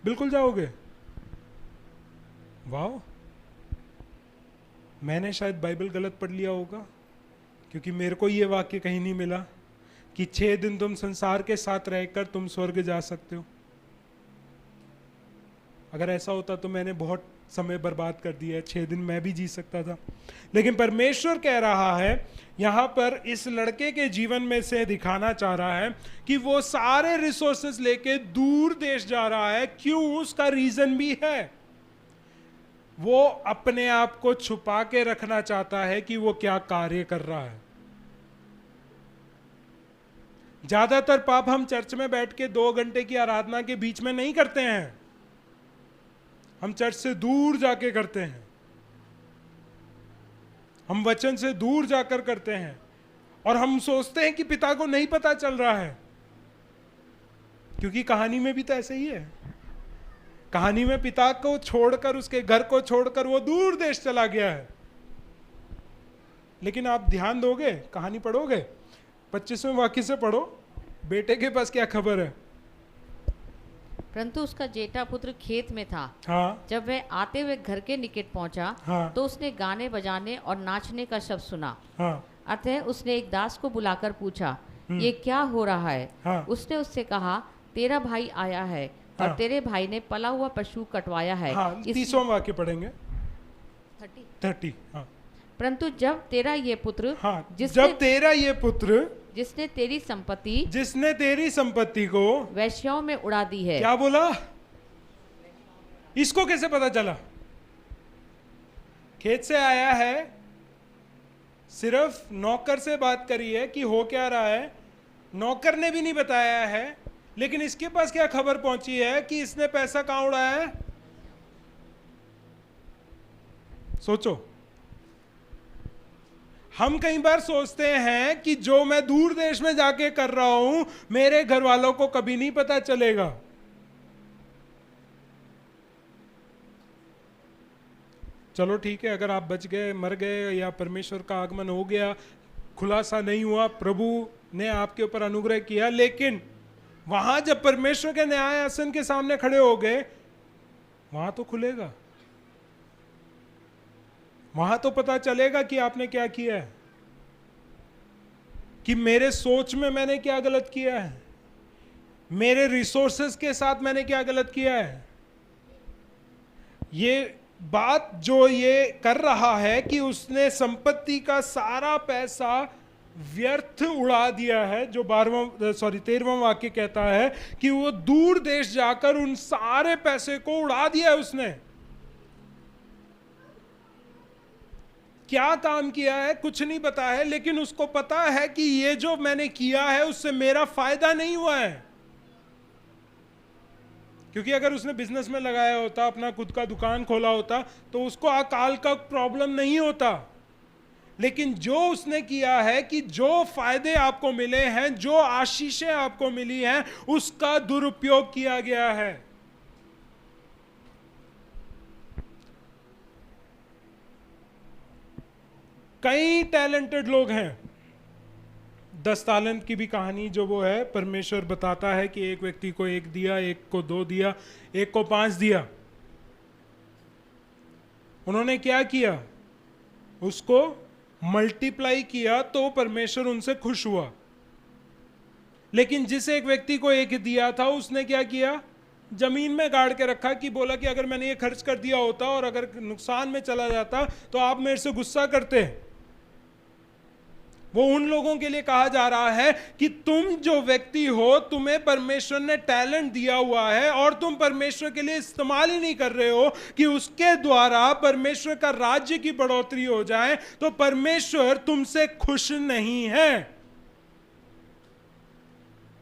[SPEAKER 1] बिल्कुल जाओगे? वाह, मैंने शायद बाइबल गलत पढ़ लिया होगा, क्योंकि मेरे को ये वाक्य कहीं नहीं मिला कि 6 दिन तुम संसार के साथ रहकर तुम स्वर्ग जा सकते हो। अगर ऐसा होता तो मैंने बहुत समय बर्बाद कर दिया है, 6 दिन मैं भी जी सकता था। लेकिन परमेश्वर कह रहा है यहां पर, इस लड़के के जीवन में से दिखाना चाह रहा है कि वो सारे रिसोर्सेस लेके दूर देश जा रहा है। क्यों? उसका रीजन भी है। वो अपने आप को छुपा के रखना चाहता है कि वो क्या कार्य कर रहा है। ज्यादातर पाप हम चर्च में बैठ के 2 घंटे की आराधना के बीच में नहीं करते हैं, हम चर्च से दूर जाके करते हैं, हम वचन से दूर जाकर करते हैं। और हम सोचते हैं कि पिता को नहीं पता चल रहा है, क्योंकि कहानी में भी तो ऐसे ही है। कहानी में पिता को छोड़कर, उसके घर को छोड़कर वो दूर देश चला गया है। लेकिन आप ध्यान दोगे, कहानी पढ़ोगे, 25वें वाक्य से पढ़ो, बेटे के पास क्या खबर है।
[SPEAKER 2] परंतु उसका जेठा पुत्र खेत में था।
[SPEAKER 1] हाँ।
[SPEAKER 2] जब वह आते हुए घर के निकट पहुंचा,
[SPEAKER 1] हाँ।
[SPEAKER 2] तो उसने गाने बजाने और नाचने का शब्द सुना।
[SPEAKER 1] हाँ।
[SPEAKER 2] अतः उसने एक दास को बुलाकर पूछा, ये क्या हो रहा है?
[SPEAKER 1] हाँ।
[SPEAKER 2] उसने उससे कहा, तेरा भाई आया है और
[SPEAKER 1] हाँ।
[SPEAKER 2] तेरे भाई ने पला हुआ पशु कटवाया है।
[SPEAKER 1] हाँ, 30वां वाक्य पढ़ेंगे, 30। हाँ।
[SPEAKER 2] परंतु जब तेरा ये पुत्र,
[SPEAKER 1] हाँ,
[SPEAKER 2] जिसने
[SPEAKER 1] जब तेरा ये पुत्र,
[SPEAKER 2] जिसने तेरी संपत्ति
[SPEAKER 1] को
[SPEAKER 2] वैश्याओं में उड़ा दी है।
[SPEAKER 1] क्या बोला? इसको कैसे पता चला? खेत से आया है, सिर्फ नौकर से बात करी है कि हो क्या रहा है, नौकर ने भी नहीं बताया है। लेकिन इसके पास क्या खबर पहुंची है कि इसने पैसा कहां उड़ाया है? सोचो। हम कई बार सोचते हैं कि जो मैं दूर देश में जाके कर रहा हूं मेरे घर वालों को कभी नहीं पता चलेगा। चलो ठीक है, अगर आप बच गए, मर गए, या परमेश्वर का आगमन हो गया, खुलासा नहीं हुआ, प्रभु ने आपके ऊपर अनुग्रह किया, लेकिन वहां जब परमेश्वर के न्याय आसन के सामने खड़े हो गए, वहां तो खुलेगा, वहां तो पता चलेगा कि आपने क्या किया है, कि मेरे सोच में मैंने क्या गलत किया है, मेरे रिसोर्सेस के साथ मैंने क्या गलत किया है। ये बात जो ये कर रहा है कि उसने संपत्ति का सारा पैसा व्यर्थ उड़ा दिया है, जो 13वां वाक्य कहता है कि वो दूर देश जाकर उन सारे पैसे को उड़ा दिया है उसने। क्या काम किया है कुछ नहीं पता है, लेकिन उसको पता है कि ये जो मैंने किया है उससे मेरा फायदा नहीं हुआ है। क्योंकि अगर उसने बिजनेस में लगाया होता, अपना खुद का दुकान खोला होता, तो उसको अकाल का प्रॉब्लम नहीं होता। लेकिन जो उसने किया है कि जो फायदे आपको मिले हैं, जो आशीषें आपको मिली हैं, उसका दुरुपयोग किया गया है। कई टैलेंटेड लोग हैं। 10 तालंत की भी कहानी जो वो है, परमेश्वर बताता है कि एक व्यक्ति को 1 दिया, एक को 2 दिया, एक को 5 दिया। उन्होंने क्या किया? उसको मल्टीप्लाई किया तो परमेश्वर उनसे खुश हुआ। लेकिन जिस एक व्यक्ति को 1 दिया था, उसने क्या किया? जमीन में गाड़ के रखा, कि बोला कि अगर मैंने ये खर्च कर दिया होता और अगर नुकसान में चला जाता तो आप मेरे से गुस्सा करते। वो उन लोगों के लिए कहा जा रहा है कि तुम जो व्यक्ति हो, तुम्हें परमेश्वर ने टैलेंट दिया हुआ है और तुम परमेश्वर के लिए इस्तेमाल ही नहीं कर रहे हो कि उसके द्वारा परमेश्वर का राज्य की बढ़ोतरी हो जाए, तो परमेश्वर तुमसे खुश नहीं है।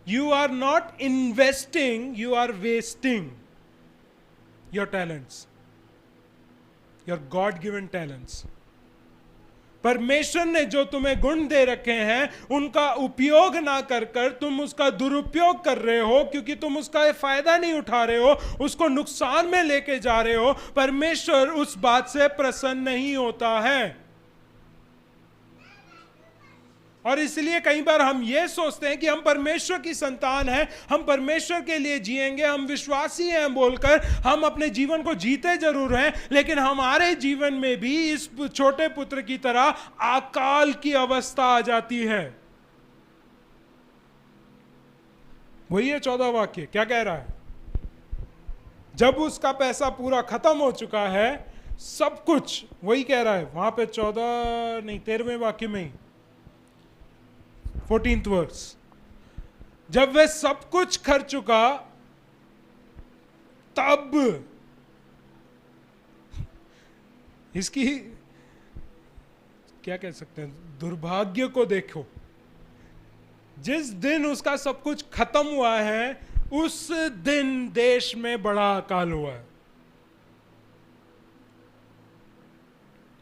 [SPEAKER 1] You are not investing, you are wasting your talents, your god given talents. परमेश्वर ने जो तुम्हें गुण दे रखे हैं उनका उपयोग ना कर कर तुम उसका दुरुपयोग कर रहे हो, क्योंकि तुम उसका फायदा नहीं उठा रहे हो, उसको नुकसान में लेके जा रहे हो। परमेश्वर उस बात से प्रसन्न नहीं होता है। और इसलिए कई बार हम ये सोचते हैं कि हम परमेश्वर की संतान हैं, हम परमेश्वर के लिए जिएंगे, हम विश्वासी हैं बोलकर हम अपने जीवन को जीते जरूर हैं, लेकिन हमारे जीवन में भी इस छोटे पुत्र की तरह अकाल की अवस्था आ जाती है। वही है 14 वाक्य, क्या कह रहा है? जब उसका पैसा पूरा खत्म हो चुका है, सब कुछ, वही कह रहा है वहां पे 13वें वाक्य में ही 14th वर्स, जब वह सब कुछ खर्च चुका तब इसकी क्या कह सकते हैं, दुर्भाग्य को देखो। जिस दिन उसका सब कुछ खत्म हुआ है उस दिन देश में बड़ा अकाल हुआ है।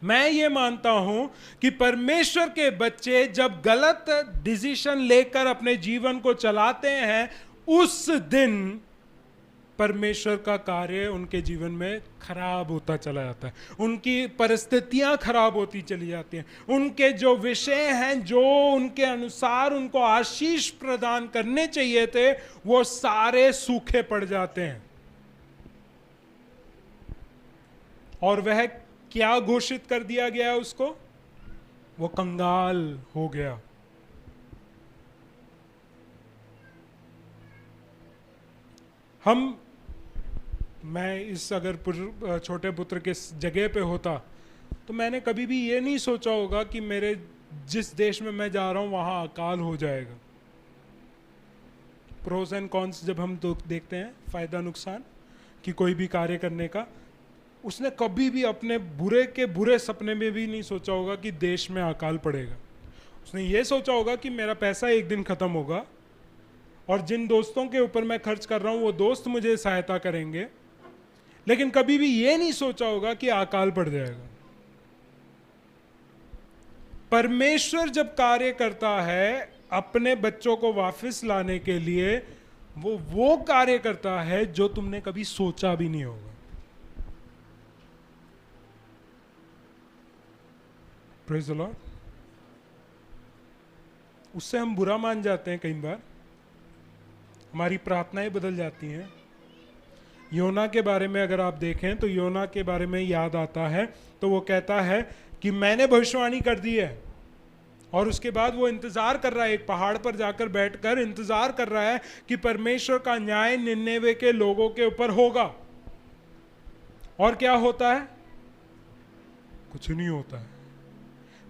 [SPEAKER 1] मैं ये मानता हूं कि परमेश्वर के बच्चे जब गलत डिसीजन लेकर अपने जीवन को चलाते हैं, उस दिन परमेश्वर का कार्य उनके जीवन में खराब होता चला जाता है, उनकी परिस्थितियां खराब होती चली जाती हैं, उनके जो विषय हैं जो उनके अनुसार उनको आशीष प्रदान करने चाहिए थे वो सारे सूखे पड़ जाते हैं। और वह क्या घोषित कर दिया गया उसको? वो कंगाल हो गया। मैं इस अगर छोटे पुत्र के जगह पे होता तो मैंने कभी भी ये नहीं सोचा होगा कि मेरे जिस देश में मैं जा रहा हूं वहां अकाल हो जाएगा। प्रोस एंड कॉन्स जब हम देखते हैं, फायदा नुकसान कि कोई भी कार्य करने का, उसने कभी भी अपने बुरे के बुरे सपने में भी नहीं सोचा होगा कि देश में अकाल पड़ेगा। उसने ये सोचा होगा कि मेरा पैसा एक दिन खत्म होगा और जिन दोस्तों के ऊपर मैं खर्च कर रहा हूं वो दोस्त मुझे सहायता करेंगे, लेकिन कभी भी ये नहीं सोचा होगा कि अकाल पड़ जाएगा। परमेश्वर जब कार्य करता है अपने बच्चों को वापस लाने के लिए, वो कार्य करता है जो तुमने कभी सोचा भी नहीं होगा। Praise the Lord. उससे हम बुरा मान जाते हैं, कई बार हमारी प्रार्थनाएं बदल जाती हैं। योना के बारे में अगर आप देखें तो योना के बारे में याद आता है तो वो कहता है कि मैंने भविष्यवाणी कर दी है, और उसके बाद वो इंतजार कर रहा है, एक पहाड़ पर जाकर बैठकर इंतजार कर रहा है कि परमेश्वर का न्याय निन्नेवे के लोगों के ऊपर होगा। और क्या होता है? कुछ नहीं होता है।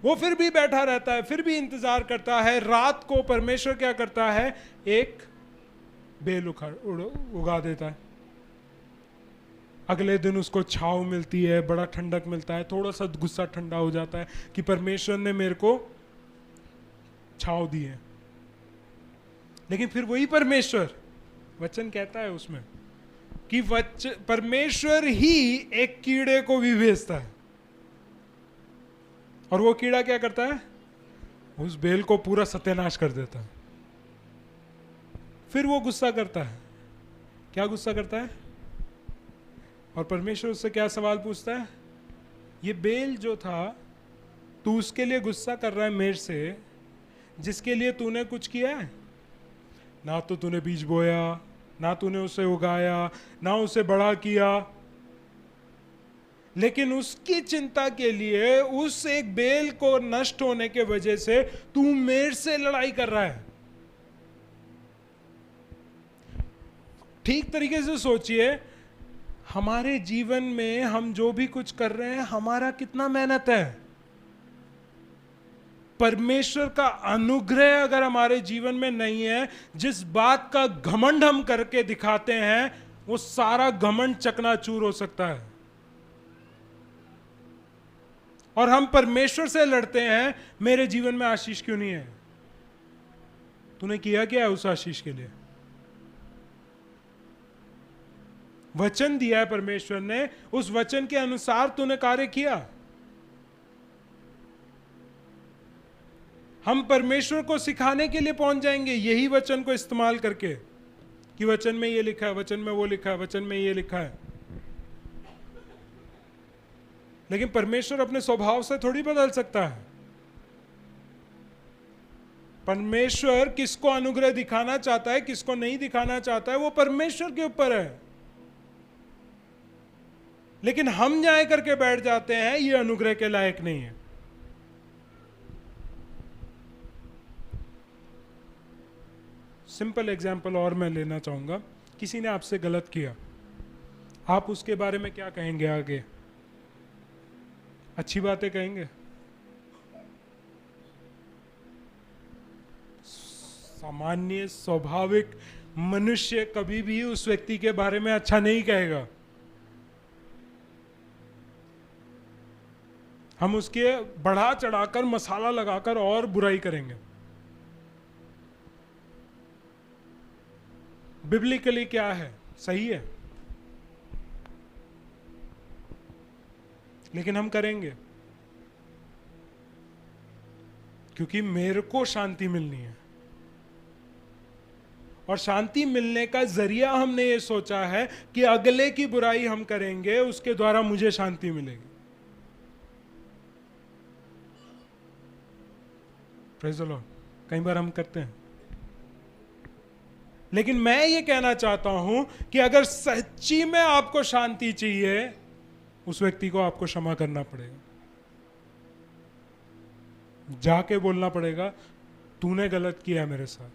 [SPEAKER 1] वो फिर भी बैठा रहता है, फिर भी इंतजार करता है। रात को परमेश्वर क्या करता है? एक बेल उगा देता है। अगले दिन उसको छांव मिलती है, बड़ा ठंडक मिलता है, थोड़ा सा गुस्सा ठंडा हो जाता है कि परमेश्वर ने मेरे को छांव दी है। लेकिन फिर वही परमेश्वर, वचन कहता है उसमें कि परमेश्वर ही एक कीड़े को भी भेजता है, और वो कीड़ा क्या करता है? उस बेल को पूरा सत्यानाश कर देता है। फिर वो गुस्सा करता है। क्या गुस्सा करता है? और परमेश्वर उससे क्या सवाल पूछता है? ये बेल जो था, तू उसके लिए गुस्सा कर रहा है मेरे से, जिसके लिए तूने कुछ किया है? ना तो तूने बीज बोया, ना तूने उसे उगाया, ना उसे बड़ा किया, लेकिन उसकी चिंता के लिए, उस एक बेल को नष्ट होने के वजह से तू मेरे से लड़ाई कर रहा है। ठीक तरीके से सोचिए, हमारे जीवन में हम जो भी कुछ कर रहे हैं, हमारा कितना मेहनत है। परमेश्वर का अनुग्रह अगर हमारे जीवन में नहीं है, जिस बात का घमंड हम करके दिखाते हैं, वो सारा घमंड चकनाचूर हो सकता है। और हम परमेश्वर से लड़ते हैं, मेरे जीवन में आशीष क्यों नहीं है? तूने किया क्या है उस आशीष के लिए? वचन दिया है परमेश्वर ने, उस वचन के अनुसार तूने कार्य किया? हम परमेश्वर को सिखाने के लिए पहुंच जाएंगे यही वचन को इस्तेमाल करके, कि वचन में ये लिखा है, वचन में वो लिखा है, वचन में ये लिखा है। लेकिन परमेश्वर अपने स्वभाव से थोड़ी बदल सकता है। परमेश्वर किसको अनुग्रह दिखाना चाहता है, किसको नहीं दिखाना चाहता है, वो परमेश्वर के ऊपर है। लेकिन हम न्याय करके बैठ जाते हैं, ये अनुग्रह के लायक नहीं है। सिंपल एग्जाम्पल और मैं लेना चाहूंगा। किसी ने आपसे गलत किया, आप उसके बारे में क्या कहेंगे? आगे अच्छी बातें कहेंगे? सामान्य स्वाभाविक मनुष्य कभी भी उस व्यक्ति के बारे में अच्छा नहीं कहेगा। हम उसके बढ़ा चढ़ाकर, मसाला लगाकर और बुराई करेंगे। बिब्लिकली क्या है? सही है, लेकिन हम करेंगे क्योंकि मेरे को शांति मिलनी है। और शांति मिलने का जरिया हमने ये सोचा है कि अगले की बुराई हम करेंगे, उसके द्वारा मुझे शांति मिलेगी। Praise the Lord. कई बार हम करते हैं, लेकिन मैं ये कहना चाहता हूं कि अगर सच्ची में आपको शांति चाहिए, उस व्यक्ति को आपको क्षमा करना पड़ेगा। जाके बोलना पड़ेगा, तूने गलत किया मेरे साथ,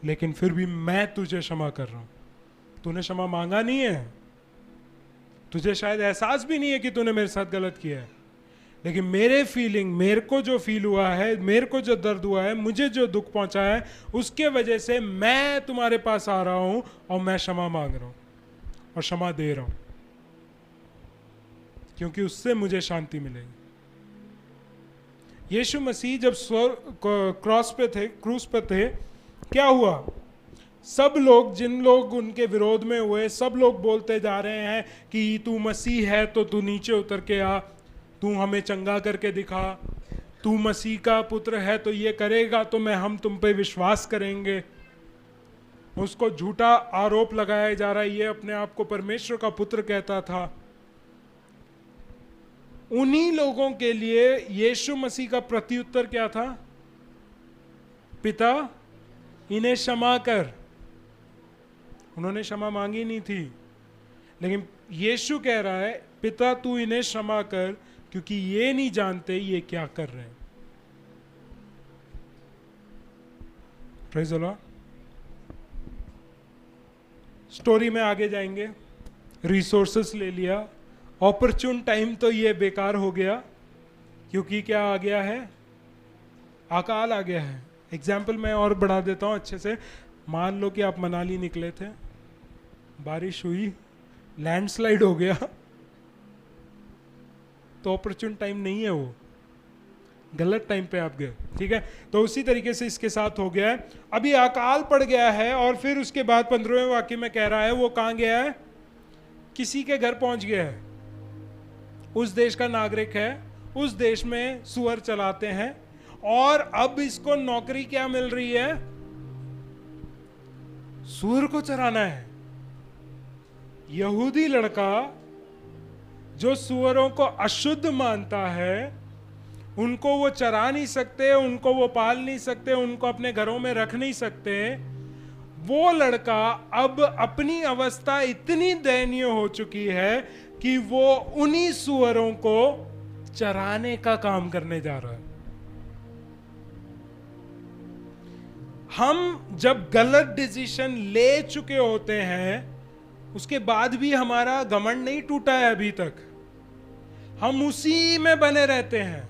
[SPEAKER 1] लेकिन फिर भी मैं तुझे क्षमा कर रहा हूं। तूने क्षमा मांगा नहीं है, तुझे शायद एहसास भी नहीं है कि तूने मेरे साथ गलत किया है, लेकिन मेरे को जो फील हुआ है, मेरे को जो दर्द हुआ है, मुझे जो दुख पहुंचा है, उसके वजह से मैं तुम्हारे पास आ रहा हूं और मैं क्षमा मांग रहा हूं और क्षमा दे रहा हूं, क्योंकि उससे मुझे शांति मिलेगी। यीशु मसीह जब क्रूस पे थे, क्या हुआ? सब लोग, जिन लोग उनके विरोध में हुए, सब लोग बोलते जा रहे हैं कि तू मसीह है तो तू नीचे उतर के आ, तू हमें चंगा करके दिखा, तू मसीह का पुत्र है तो ये करेगा तो हम तुम पे विश्वास करेंगे। उसको झूठा आरोप लगाया जा रहा है, ये अपने आप को परमेश्वर का पुत्र कहता था। उन्हीं लोगों के लिए यीशु मसीह का प्रत्युत्तर क्या था? पिता इन्हें क्षमा कर। उन्होंने क्षमा मांगी नहीं थी, लेकिन यीशु कह रहा है, पिता तू इन्हें क्षमा कर, क्योंकि ये नहीं जानते ये क्या कर रहे हैं। Praise the Lord. स्टोरी में आगे जाएंगे। रिसोर्सेस ले लिया, ऑपरचुन टाइम तो ये बेकार हो गया, क्योंकि क्या आ गया है? अकाल आ गया है। एग्जाम्पल मैं और बढ़ा देता हूं अच्छे से। मान लो कि आप मनाली निकले थे, बारिश हुई, लैंडस्लाइड हो गया, तो ऑपरचुन टाइम नहीं है, वो गलत टाइम पे आप गए। ठीक है, तो उसी तरीके से इसके साथ हो गया है। अभी अकाल पड़ गया है, और फिर उसके बाद 15वें वाक्य में कह रहा है वो कहाँ गया है? किसी के घर पहुंच गया है। उस देश का नागरिक है, उस देश में सुअर चलाते हैं, और अब इसको नौकरी क्या मिल रही है? सुअर को चराना है। यहूदी लड़का जो सुअरों को अशुद्ध मानता है, उनको वो चरा नहीं सकते, उनको वो पाल नहीं सकते, उनको अपने घरों में रख नहीं सकते, वो लड़का अब अपनी अवस्था इतनी दयनीय हो चुकी है कि वो उन्हीं सुअरों को चराने का काम करने जा रहा है। हम जब गलत डिसीजन ले चुके होते हैं, उसके बाद भी हमारा घमंड नहीं टूटा है अभी तक, हम उसी में बने रहते हैं।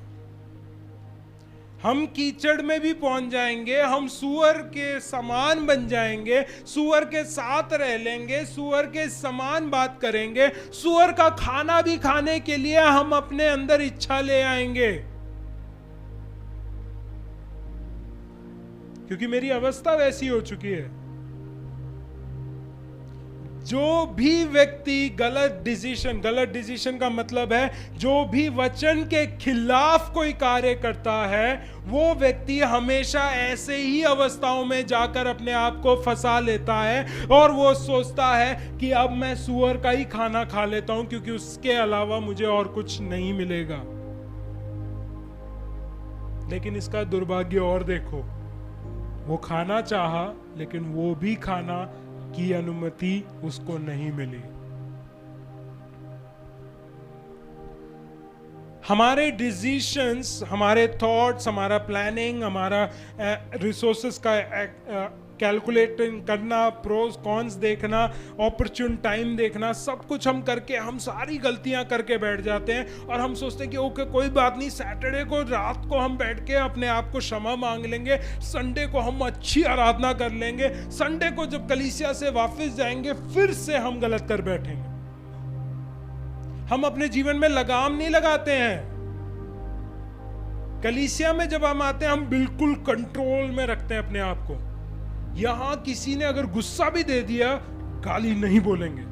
[SPEAKER 1] हम कीचड़ में भी पहुंच जाएंगे, हम सूअर के समान बन जाएंगे, सूअर के साथ रह लेंगे, सूअर के समान बात करेंगे, सूअर का खाना भी खाने के लिए हम अपने अंदर इच्छा ले आएंगे, क्योंकि मेरी अवस्था वैसी हो चुकी है। जो भी व्यक्ति गलत डिसीजन का मतलब है जो भी वचन के खिलाफ कोई कार्य करता है, वो व्यक्ति हमेशा ऐसे ही अवस्थाओं में जाकर अपने आप को फंसा लेता है और वो सोचता है कि अब मैं सूअर का ही खाना खा लेता हूं, क्योंकि उसके अलावा मुझे और कुछ नहीं मिलेगा। लेकिन इसका दुर्भाग्य और देखो, वो खाना चाहा लेकिन वो भी खाना की अनुमति उसको नहीं मिली। हमारे डिसीजंस, हमारे थॉट्स, हमारा प्लानिंग, हमारा रिसोर्सेस का कैलकुलेटिंग करना, प्रोस कॉन्स देखना, ऑपर्चुन टाइम देखना, सब कुछ हम करके हम सारी गलतियां करके बैठ जाते हैं और हम सोचते हैं कि ओके कोई बात नहीं, सैटरडे को रात को हम बैठ के अपने आप को क्षमा मांग लेंगे, संडे को हम अच्छी आराधना कर लेंगे, संडे को जब कलीसिया से वापस जाएंगे फिर से हम गलत कर बैठेंगे। हम अपने जीवन में लगाम नहीं लगाते हैं। कलीसिया में जब हम आते हैं हम बिल्कुल कंट्रोल में रखते हैं अपने आप को। यहां किसी ने अगर गुस्सा भी दे दिया, गाली नहीं बोलेंगे,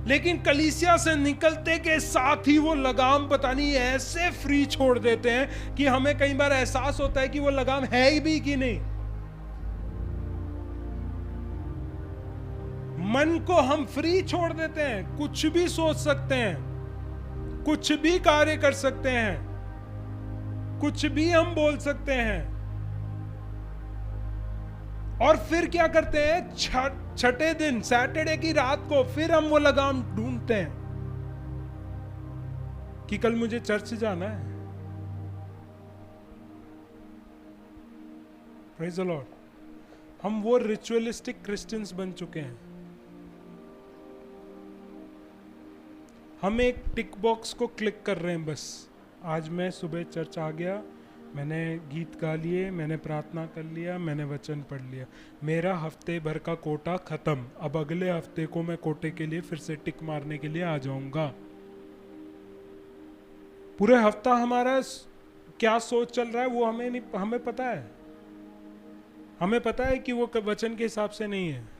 [SPEAKER 1] लेकिन कलीसिया से निकलते के साथ ही वो लगाम पता नहीं ऐसे फ्री छोड़ देते हैं कि हमें कई बार एहसास होता है कि वो लगाम है भी कि नहीं। मन को हम फ्री छोड़ देते हैं, कुछ भी सोच सकते हैं, कुछ भी कार्य कर सकते हैं, कुछ भी हम बोल सकते हैं, और फिर क्या करते हैं, छठे दिन सैटरडे की रात को फिर हम वो लगाम ढूंढते हैं कि कल मुझे चर्च जाना है। Praise the Lord. हम वो रिचुअलिस्टिक क्रिश्चियंस बन चुके हैं। हम एक टिक बॉक्स को क्लिक कर रहे हैं, बस आज मैं सुबह चर्च आ गया, मैंने गीत गा लिए, मैंने प्रार्थना कर लिया, मैंने वचन पढ़ लिया, मेरा हफ्ते भर का कोटा खत्म, अब अगले हफ्ते को मैं कोटे के लिए फिर से टिक मारने के लिए आ जाऊंगा। पूरे हफ्ता हमारा क्या सोच चल रहा है वो हमें नहीं, हमें पता है, हमें पता है कि वो वचन के हिसाब से नहीं है।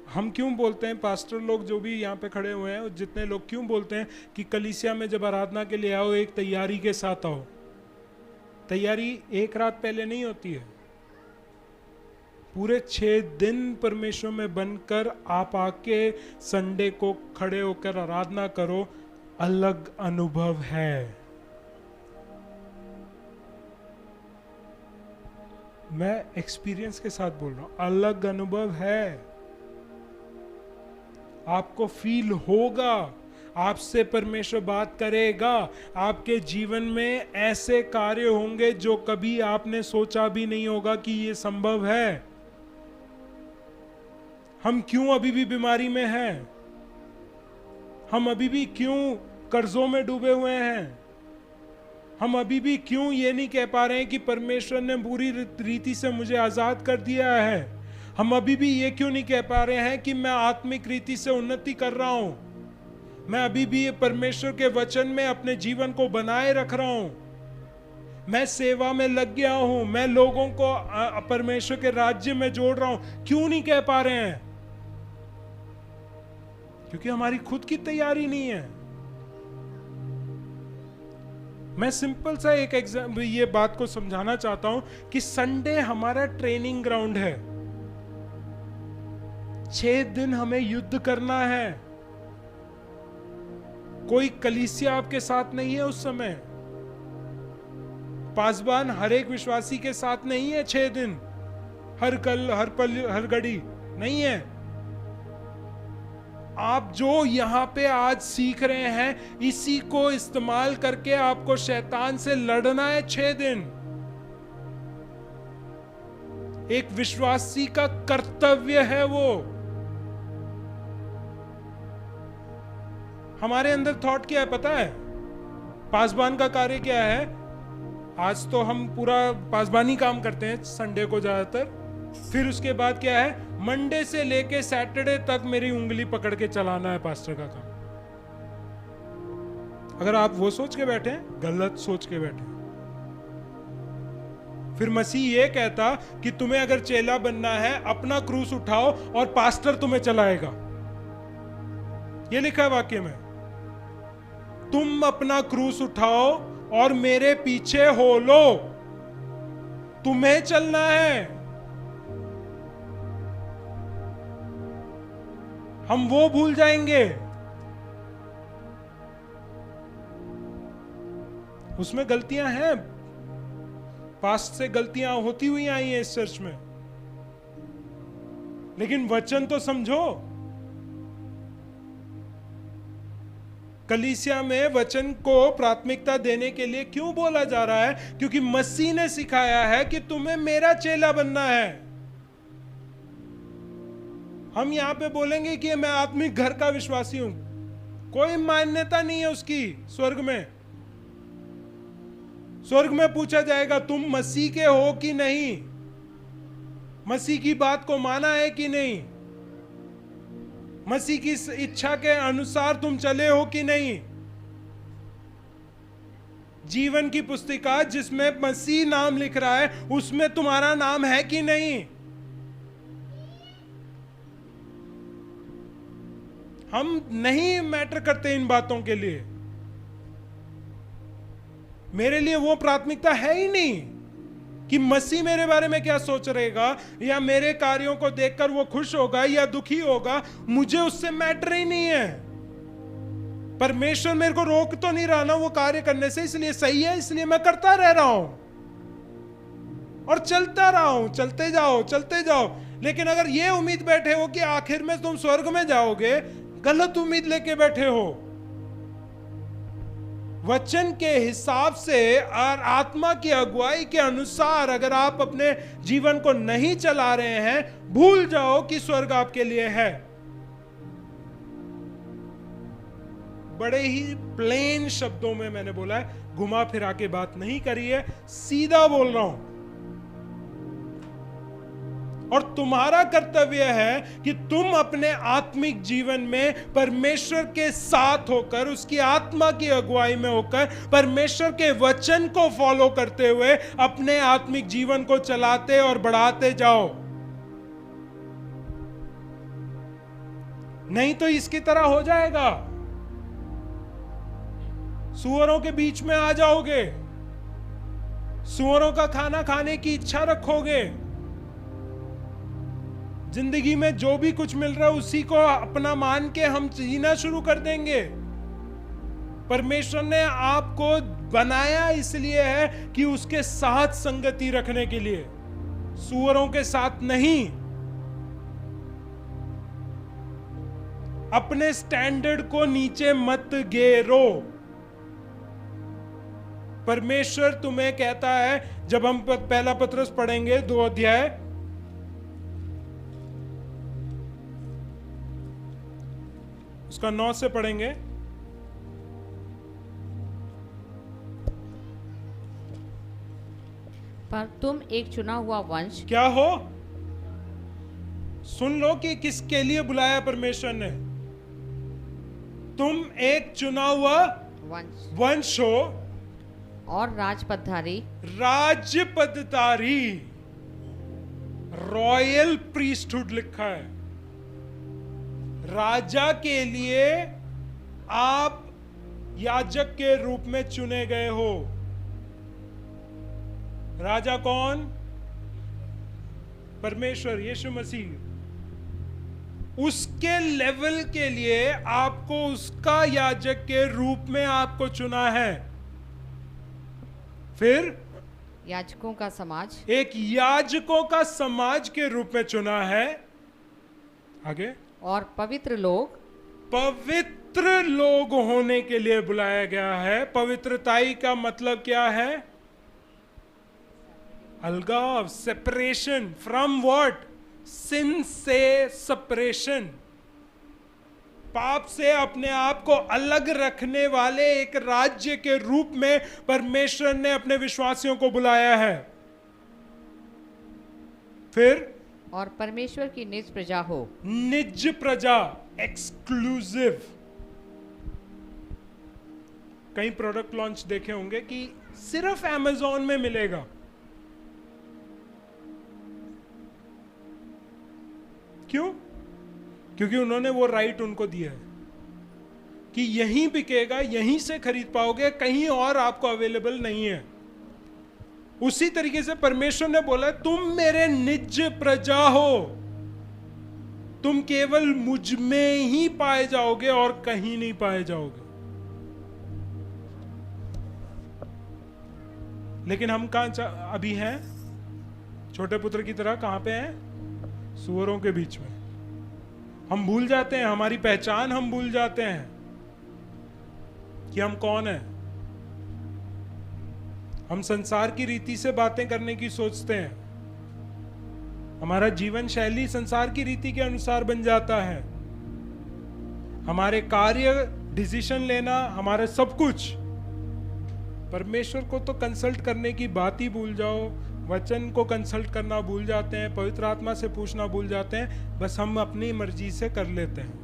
[SPEAKER 1] हम क्यों बोलते हैं, पास्टर लोग जो भी यहाँ पे खड़े हुए हैं, जितने लोग क्यों बोलते हैं कि कलीसिया में जब आराधना के लिए आओ एक तैयारी के साथ आओ। तैयारी एक रात पहले नहीं होती है, पूरे 6 दिन परमेश्वर में बनकर आप आके संडे को खड़े होकर आराधना करो, अलग अनुभव है। मैं एक्सपीरियंस के साथ बोल रहा हूं, अलग अनुभव है। आपको फील होगा, आपसे परमेश्वर बात करेगा, आपके जीवन में ऐसे कार्य होंगे जो कभी आपने सोचा भी नहीं होगा कि ये संभव है। हम क्यों अभी भी बीमारी में हैं? हम अभी भी क्यों कर्जों में डूबे हुए हैं? हम अभी भी क्यों ये नहीं कह पा रहे हैं कि परमेश्वर ने पूरी रीति से मुझे आजाद कर दिया है? हम अभी भी ये क्यों नहीं कह पा रहे हैं कि मैं आत्मिक रीति से उन्नति कर रहा हूं, मैं अभी भी परमेश्वर के वचन में अपने जीवन को बनाए रख रहा हूं, मैं सेवा में लग गया हूं, मैं लोगों को परमेश्वर के राज्य में जोड़ रहा हूं? क्यों नहीं कह पा रहे हैं? क्योंकि हमारी खुद की तैयारी नहीं है। मैं सिंपल सा एक एग्जाम्पल ये बात को समझाना चाहता हूं कि संडे हमारा ट्रेनिंग ग्राउंड है। 6 दिन हमें युद्ध करना है। कोई कलीसिया आपके साथ नहीं है उस समय, पासबान हर एक विश्वासी के साथ नहीं है 6 दिन, हर कल हर पल हर घड़ी नहीं है। आप जो यहां पे आज सीख रहे हैं, इसी को इस्तेमाल करके आपको शैतान से लड़ना है 6 दिन। एक विश्वासी का कर्तव्य है वो। हमारे अंदर थॉट क्या है पता है? पासबान का कार्य क्या है? आज तो हम पूरा पासबानी काम करते हैं संडे को ज्यादातर, फिर उसके बाद क्या है, मंडे से लेके सैटरडे तक मेरी उंगली पकड़ के चलाना है पास्टर का काम। अगर आप वो सोच के बैठे, गलत सोच के बैठे। फिर मसीह ये कहता कि तुम्हें अगर चेला बनना है अपना क्रूस उठाओ और पास्टर तुम्हें चलाएगा। ये लिखा है वाक्य में, तुम अपना क्रूस उठाओ और मेरे पीछे हो लो, तुम्हें चलना है। हम वो भूल जाएंगे। उसमें गलतियां हैं, पास्ट से गलतियां होती हुई आई हैं इस चर्च में, लेकिन वचन तो समझो। कलीसिया में वचन को प्राथमिकता देने के लिए क्यों बोला जा रहा है? क्योंकि मसीह ने सिखाया है कि तुम्हें मेरा चेला बनना है। हम यहां पे बोलेंगे कि मैं आत्मिक घर का विश्वासी हूं, कोई मान्यता नहीं है उसकी स्वर्ग में। स्वर्ग में पूछा जाएगा तुम मसीह के हो कि नहीं, मसीह की बात को माना है कि नहीं, मसीह की इच्छा के अनुसार तुम चले हो कि नहीं। जीवन की पुस्तिका जिसमें मसीह नाम लिख रहा है उसमें तुम्हारा नाम है कि नहीं। हम नहीं मैटर करते इन बातों के लिए। मेरे लिए वो प्राथमिकता है ही नहीं कि मसीह मेरे बारे में क्या सोच रहेगा, या मेरे कार्यों को देखकर वो खुश होगा या दुखी होगा, मुझे उससे मैटर ही नहीं है। परमेश्वर मेरे को रोक तो नहीं रहा ना वो कार्य करने से, इसलिए सही है, इसलिए मैं करता रह रहा हूं और चलता रहा हूं। चलते जाओ चलते जाओ। लेकिन अगर ये उम्मीद बैठे हो कि आखिर में तुम स्वर्ग में जाओगे, गलत उम्मीद लेके बैठे हो। वचन के हिसाब से और आत्मा की अगुवाई के अनुसार अगर आप अपने जीवन को नहीं चला रहे हैं, भूल जाओ कि स्वर्ग आपके लिए है। बड़े ही प्लेन शब्दों में मैंने बोला है, घुमा फिरा के बात नहीं करी है, सीधा बोल रहा हूं। और तुम्हारा कर्तव्य है कि तुम अपने आत्मिक जीवन में परमेश्वर के साथ होकर, उसकी आत्मा की अगुवाई में होकर, परमेश्वर के वचन को फॉलो करते हुए अपने आत्मिक जीवन को चलाते और बढ़ाते जाओ। नहीं तो इसकी तरह हो जाएगा, सुअरों के बीच में आ जाओगे, सुअरों का खाना खाने की इच्छा रखोगे, जिंदगी में जो भी कुछ मिल रहा है उसी को अपना मान के हम जीना शुरू कर देंगे। परमेश्वर ने आपको बनाया इसलिए है कि उसके साथ संगति रखने के लिए, सुअरों के साथ नहीं। अपने स्टैंडर्ड को नीचे मत गिरो। परमेश्वर तुम्हें कहता है, जब हम पहला पत्रस पढ़ेंगे 2 अध्याय, उसका 9 से पढ़ेंगे।
[SPEAKER 2] पर तुम एक चुना हुआ वंश।
[SPEAKER 1] क्या हो? सुन लो कि किसके लिए बुलाया परमेश्वर ने। तुम एक चुना हुआ वंश हो
[SPEAKER 2] और राजपदधारी,
[SPEAKER 1] राजपदधारी, रॉयल प्रीस्टहुड लिखा है। राजा के लिए आप याजक के रूप में चुने गए हो। राजा कौन? परमेश्वर, यीशु मसीह। उसके लेवल के लिए आपको उसका याजक के रूप में आपको चुना है। फिर
[SPEAKER 2] याजकों का समाज,
[SPEAKER 1] एक याजकों का समाज के रूप में चुना है। आगे,
[SPEAKER 2] और पवित्र लोग,
[SPEAKER 1] पवित्र लोग होने के लिए बुलाया गया है। पवित्रताई का मतलब क्या है? अलगाव, सेपरेशन फ्रॉम व्हाट? सिन से सेपरेशन। पाप से अपने आप को अलग रखने वाले एक राज्य के रूप में परमेश्वर ने अपने विश्वासियों को बुलाया है। फिर
[SPEAKER 2] और परमेश्वर की निज प्रजा हो।
[SPEAKER 1] निज प्रजा, एक्सक्लूसिव। कई प्रोडक्ट लॉन्च देखे होंगे कि सिर्फ अमेज़न में मिलेगा। क्यों? क्योंकि उन्होंने वो राइट उनको दिया है कि यहीं बिकेगा, यहीं से खरीद पाओगे, कहीं और आपको अवेलेबल नहीं है। उसी तरीके से परमेश्वर ने बोला तुम मेरे निज प्रजा हो, तुम केवल मुझ में ही पाए जाओगे और कहीं नहीं पाए जाओगे। लेकिन हम कहां अभी हैं? छोटे पुत्र की तरह कहां पे हैं? सुअरों के बीच में। हम भूल जाते हैं हमारी पहचान, हम भूल जाते हैं कि हम कौन हैं। हम संसार की रीति से बातें करने की सोचते हैं, हमारा जीवन शैली संसार की रीति के अनुसार बन जाता है, हमारे कार्य, डिसीजन लेना, हमारे सब कुछ। परमेश्वर को तो कंसल्ट करने की बात ही भूल जाओ, वचन को कंसल्ट करना भूल जाते हैं, पवित्र आत्मा से पूछना भूल जाते हैं, बस हम अपनी मर्जी से कर लेते हैं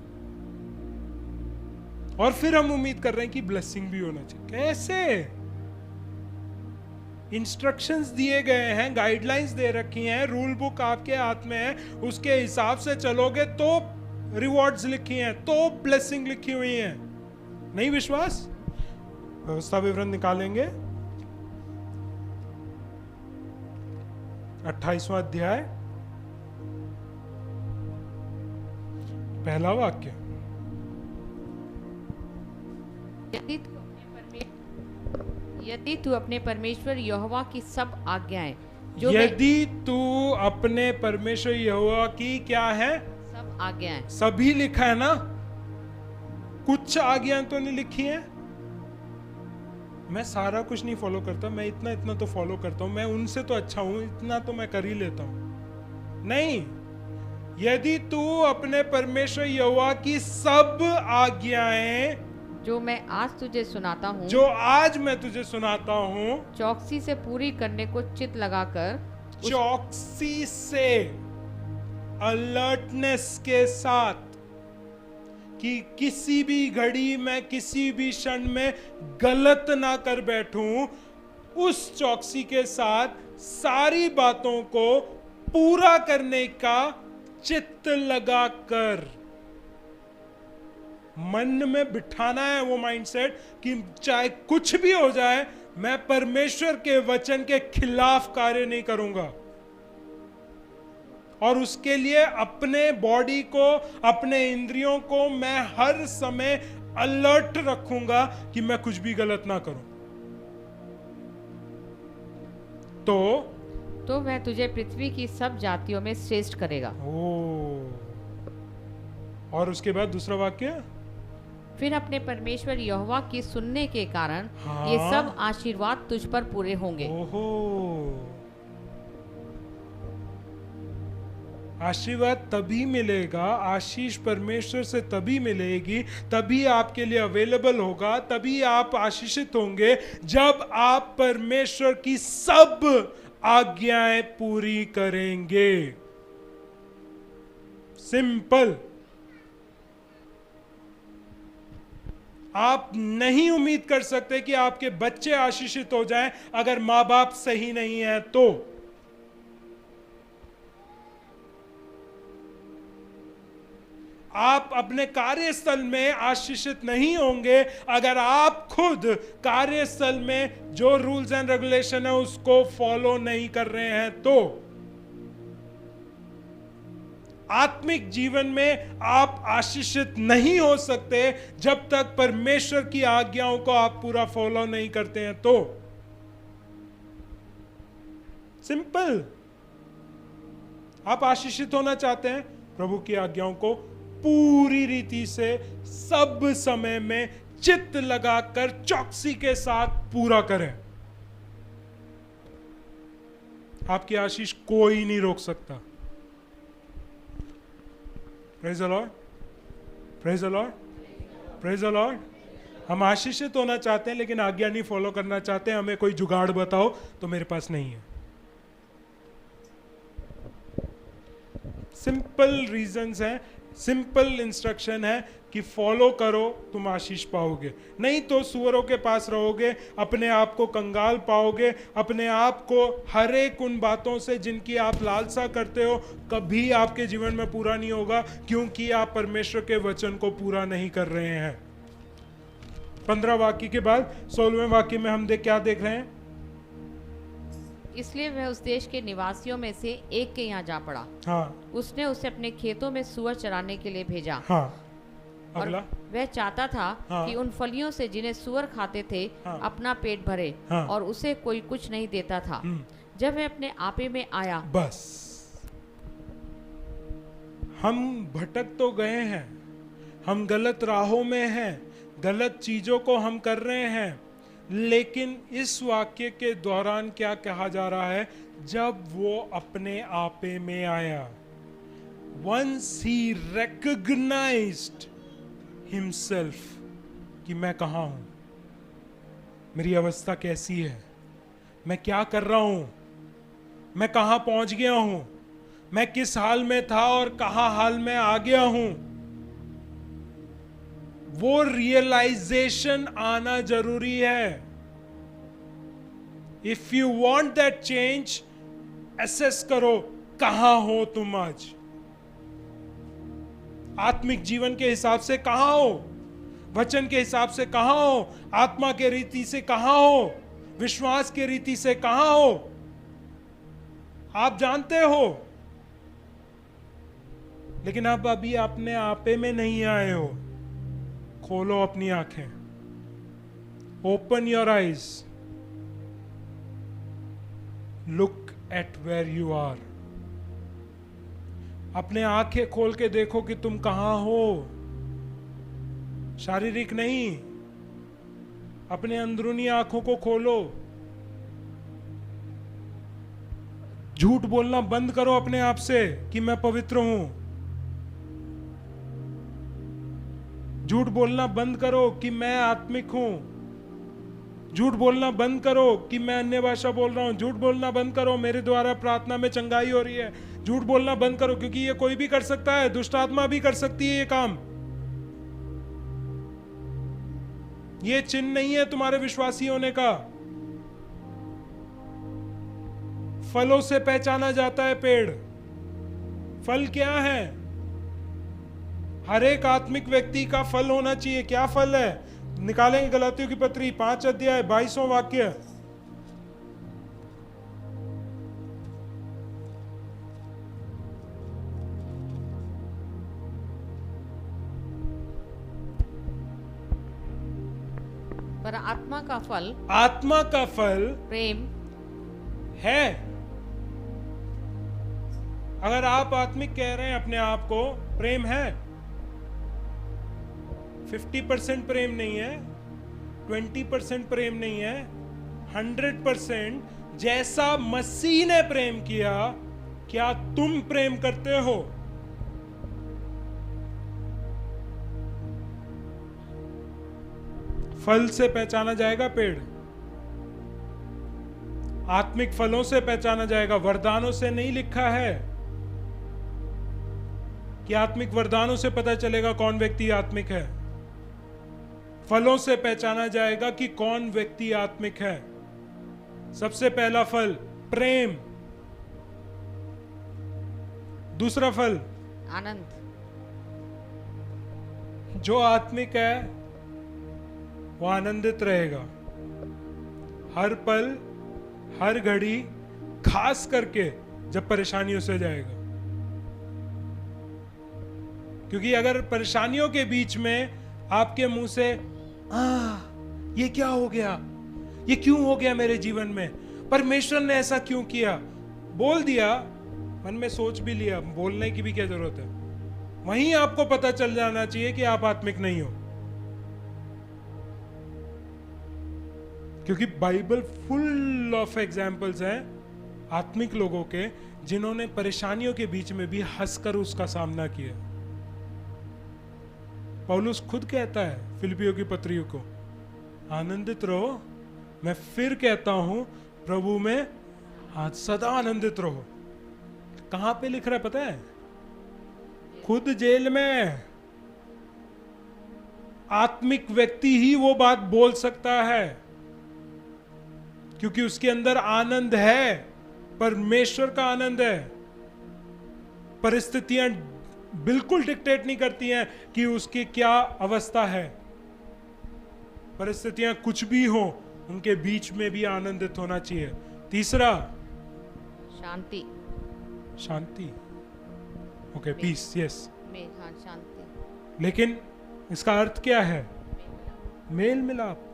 [SPEAKER 1] और फिर हम उम्मीद कर रहे हैं कि ब्लेसिंग भी होना चाहिए। कैसे? इंस्ट्रक्शंस दिए गए हैं, गाइडलाइंस दे रखी हैं, रूल बुक आपके हाथ में है, उसके हिसाब से चलोगे तो रिवॉर्ड्स लिखी हैं, तो ब्लेसिंग लिखी हुई है। नहीं विश्वास? व्यवस्था विवरण निकालेंगे, 28वां अध्याय, पहला वाक्य।
[SPEAKER 2] यदि तू अपने परमेश्वर यहोवा की सब आज्ञाएं
[SPEAKER 1] यदि तू अपने परमेश्वर यहोवा की क्या है?
[SPEAKER 2] सब आज्ञाएं।
[SPEAKER 1] सभी लिखा है ना? कुछ आज्ञाएं तो नहीं लिखी है। मैं सारा कुछ नहीं फॉलो करता, मैं इतना इतना तो फॉलो करता हूं, मैं उनसे तो अच्छा हूं, इतना तो मैं कर ही लेता हूं। नहीं, यदि तू अपने परमेश्वर यहोवा की सब आज्ञाएं
[SPEAKER 2] जो मैं आज तुझे सुनाता हूँ,
[SPEAKER 1] जो आज मैं तुझे सुनाता हूं,
[SPEAKER 2] चौकसी से पूरी करने को चित लगाकर,
[SPEAKER 1] चौकसी से, अलर्टनेस के साथ, कि किसी भी घड़ी में, किसी भी क्षण में गलत ना कर बैठूं, उस चौकसी के साथ सारी बातों को पूरा करने का चित्त लगाकर, मन में बिठाना है वो माइंडसेट कि चाहे कुछ भी हो जाए, मैं परमेश्वर के वचन के खिलाफ कार्य नहीं करूंगा। और उसके लिए अपने बॉडी को, अपने इंद्रियों को मैं हर समय अलर्ट रखूंगा कि मैं कुछ भी गलत ना करूं। तो
[SPEAKER 2] वह तुझे पृथ्वी की सब जातियों में श्रेष्ठ करेगा।
[SPEAKER 1] और उसके बाद दूसरा वाक्य,
[SPEAKER 2] फिर अपने परमेश्वर यहोवा की सुनने के कारण
[SPEAKER 1] हाँ,
[SPEAKER 2] ये सब आशीर्वाद तुझ पर पूरे होंगे।
[SPEAKER 1] ओहो, आशीर्वाद तभी मिलेगा, आशीष परमेश्वर से तभी मिलेगी, तभी आपके लिए अवेलेबल होगा, तभी आप आशीषित होंगे जब आप परमेश्वर की सब आज्ञाएं पूरी करेंगे। सिंपल। आप नहीं उम्मीद कर सकते कि आपके बच्चे आशीषित हो जाएं अगर मां बाप सही नहीं है तो। आप अपने कार्यस्थल में आशीषित नहीं होंगे अगर आप खुद कार्यस्थल में जो रूल्स एंड रेगुलेशन है उसको फॉलो नहीं कर रहे हैं तो। आत्मिक जीवन में आप आशीषित नहीं हो सकते जब तक परमेश्वर की आज्ञाओं को आप पूरा फॉलो नहीं करते हैं तो। सिंपल। आप आशीषित होना चाहते हैं, प्रभु की आज्ञाओं को पूरी रीति से सब समय में चित्त लगाकर चौकसी के साथ पूरा करें। आपकी आशीष कोई नहीं रोक सकता। Praise the Lord, praise the Lord. Praise the Lord. हम आशीषित होना चाहते हैं लेकिन आज्ञा नहीं फॉलो करना चाहते। हमें कोई जुगाड़ बताओ, तो मेरे पास नहीं है। सिंपल रीजंस हैं, सिंपल इंस्ट्रक्शन है कि फॉलो करो, तुम आशीष पाओगे। नहीं तो सुअरों के पास रहोगे, अपने आप को कंगाल पाओगे, अपने आप को हर एक उन बातों से जिनकी आप लालसा करते हो कभी आपके जीवन में पूरा नहीं होगा, क्योंकि आप परमेश्वर के वचन को पूरा नहीं कर रहे हैं। 15 वाक्य के बाद 16वें वाक्य में हम क्या देख रहे हैं?
[SPEAKER 2] इसलिए वह उस देश के निवासियों में से एक के यहाँ जा पड़ा।
[SPEAKER 1] हाँ,
[SPEAKER 2] उसने उसे अपने खेतों में सूअर चराने के लिए भेजा।
[SPEAKER 1] हाँ,
[SPEAKER 2] और
[SPEAKER 1] अगला।
[SPEAKER 2] वह चाहता था
[SPEAKER 1] हाँ।
[SPEAKER 2] कि उन फलियों से जिन्हें सूअर खाते थे
[SPEAKER 1] हाँ।
[SPEAKER 2] अपना पेट भरे,
[SPEAKER 1] हाँ।
[SPEAKER 2] और उसे कोई कुछ नहीं देता था। जब वह अपने आपे में आया,
[SPEAKER 1] बस हम भटक तो गए हैं, हम गलत राहों में हैं, गलत चीजों को हम कर रहे हैं, लेकिन इस वाक्य के दौरान क्या कहा जा रहा है? जब वो अपने आपे में आया, once he recognized himself कि मैं कहाँ हूं, मेरी अवस्था कैसी है, मैं क्या कर रहा हूं, मैं कहाँ पहुंच गया हूं, मैं किस हाल में था और कहाँ हाल में आ गया हूं, वो रियलाइजेशन आना जरूरी है। If you want that change, assess करो कहां हो तुम आज, आत्मिक जीवन के हिसाब से कहां हो, वचन के हिसाब से कहां हो, आत्मा के रीति से कहां हो, विश्वास के रीति से कहां हो, आप जानते हो। लेकिन अब अभी अपने आपे में नहीं आए हो। खोलो अपनी आंखें, open your eyes, look at where you are. अपने आंखें खोल के देखो कि तुम कहां हो, शारीरिक नहीं, अपने अंदरूनी आंखों को खोलो। झूठ बोलना बंद करो अपने आप से कि मैं पवित्र हूं। झूठ बोलना बंद करो कि मैं आत्मिक हूं। झूठ बोलना बंद करो कि मैं अन्य भाषा बोल रहा हूं। झूठ बोलना बंद करो मेरे द्वारा प्रार्थना में चंगाई हो रही है। झूठ बोलना बंद करो, क्योंकि ये कोई भी कर सकता है, दुष्ट आत्मा भी कर सकती है ये काम। ये चिन्ह नहीं है तुम्हारे विश्वासी होने का। फलों से पहचाना जाता है पेड़। फल क्या है? हर एक आत्मिक व्यक्ति का फल होना चाहिए। क्या फल है? निकालेंगे गलातियों की पत्री 5 अध्याय 22वां वाक्य।
[SPEAKER 2] पर आत्मा का फल,
[SPEAKER 1] आत्मा का फल
[SPEAKER 2] प्रेम
[SPEAKER 1] है। अगर आप आत्मिक कह रहे हैं अपने आप को, प्रेम है। 50% प्रेम नहीं है, 20% प्रेम नहीं है, 100% जैसा मसीह ने प्रेम किया, क्या तुम प्रेम करते हो? फल से पहचाना जाएगा पेड़, आत्मिक फलों से पहचाना जाएगा, वरदानों से नहीं लिखा है कि आत्मिक वरदानों से पता चलेगा कौन व्यक्ति आत्मिक है। फलों से पहचाना जाएगा कि कौन व्यक्ति आत्मिक है। सबसे पहला फल प्रेम, दूसरा फल
[SPEAKER 2] आनंद।
[SPEAKER 1] जो आत्मिक है वो आनंदित रहेगा हर पल हर घड़ी, खास करके जब परेशानियों से जाएगा। क्योंकि अगर परेशानियों के बीच में आपके मुंह से ये क्या हो गया, ये क्यों हो गया मेरे जीवन में, परमेश्वर ने ऐसा क्यों किया, बोल दिया, मन में सोच भी लिया, बोलने की भी क्या जरूरत है, वहीं आपको पता चल जाना चाहिए कि आप आत्मिक नहीं हो। क्योंकि बाइबल फुल ऑफ एग्जाम्पल्स हैं आत्मिक लोगों के जिन्होंने परेशानियों के बीच में भी हंसकर उसका सामना किया। पौलुस खुद कहता है फिलिपियों की पत्रियों को, आनंदित रहो। मैं फिर कहता हूं प्रभु में आज सदा आनंदित रहो। कहां पे लिख रहा है पता है? खुद जेल में। आत्मिक व्यक्ति ही वो बात बोल सकता है, क्योंकि उसके अंदर आनंद है, परमेश्वर का आनंद है। परिस्थितियां बिल्कुल डिक्टेट नहीं करती हैं कि उसकी क्या अवस्था है। परिस्थितियां कुछ भी हो, उनके बीच में भी आनंदित होना चाहिए। तीसरा,
[SPEAKER 2] शांति।
[SPEAKER 1] शांति। Okay, peace, yes.
[SPEAKER 2] हाँ, शांति।
[SPEAKER 1] लेकिन इसका अर्थ क्या है? मेल मिलाप।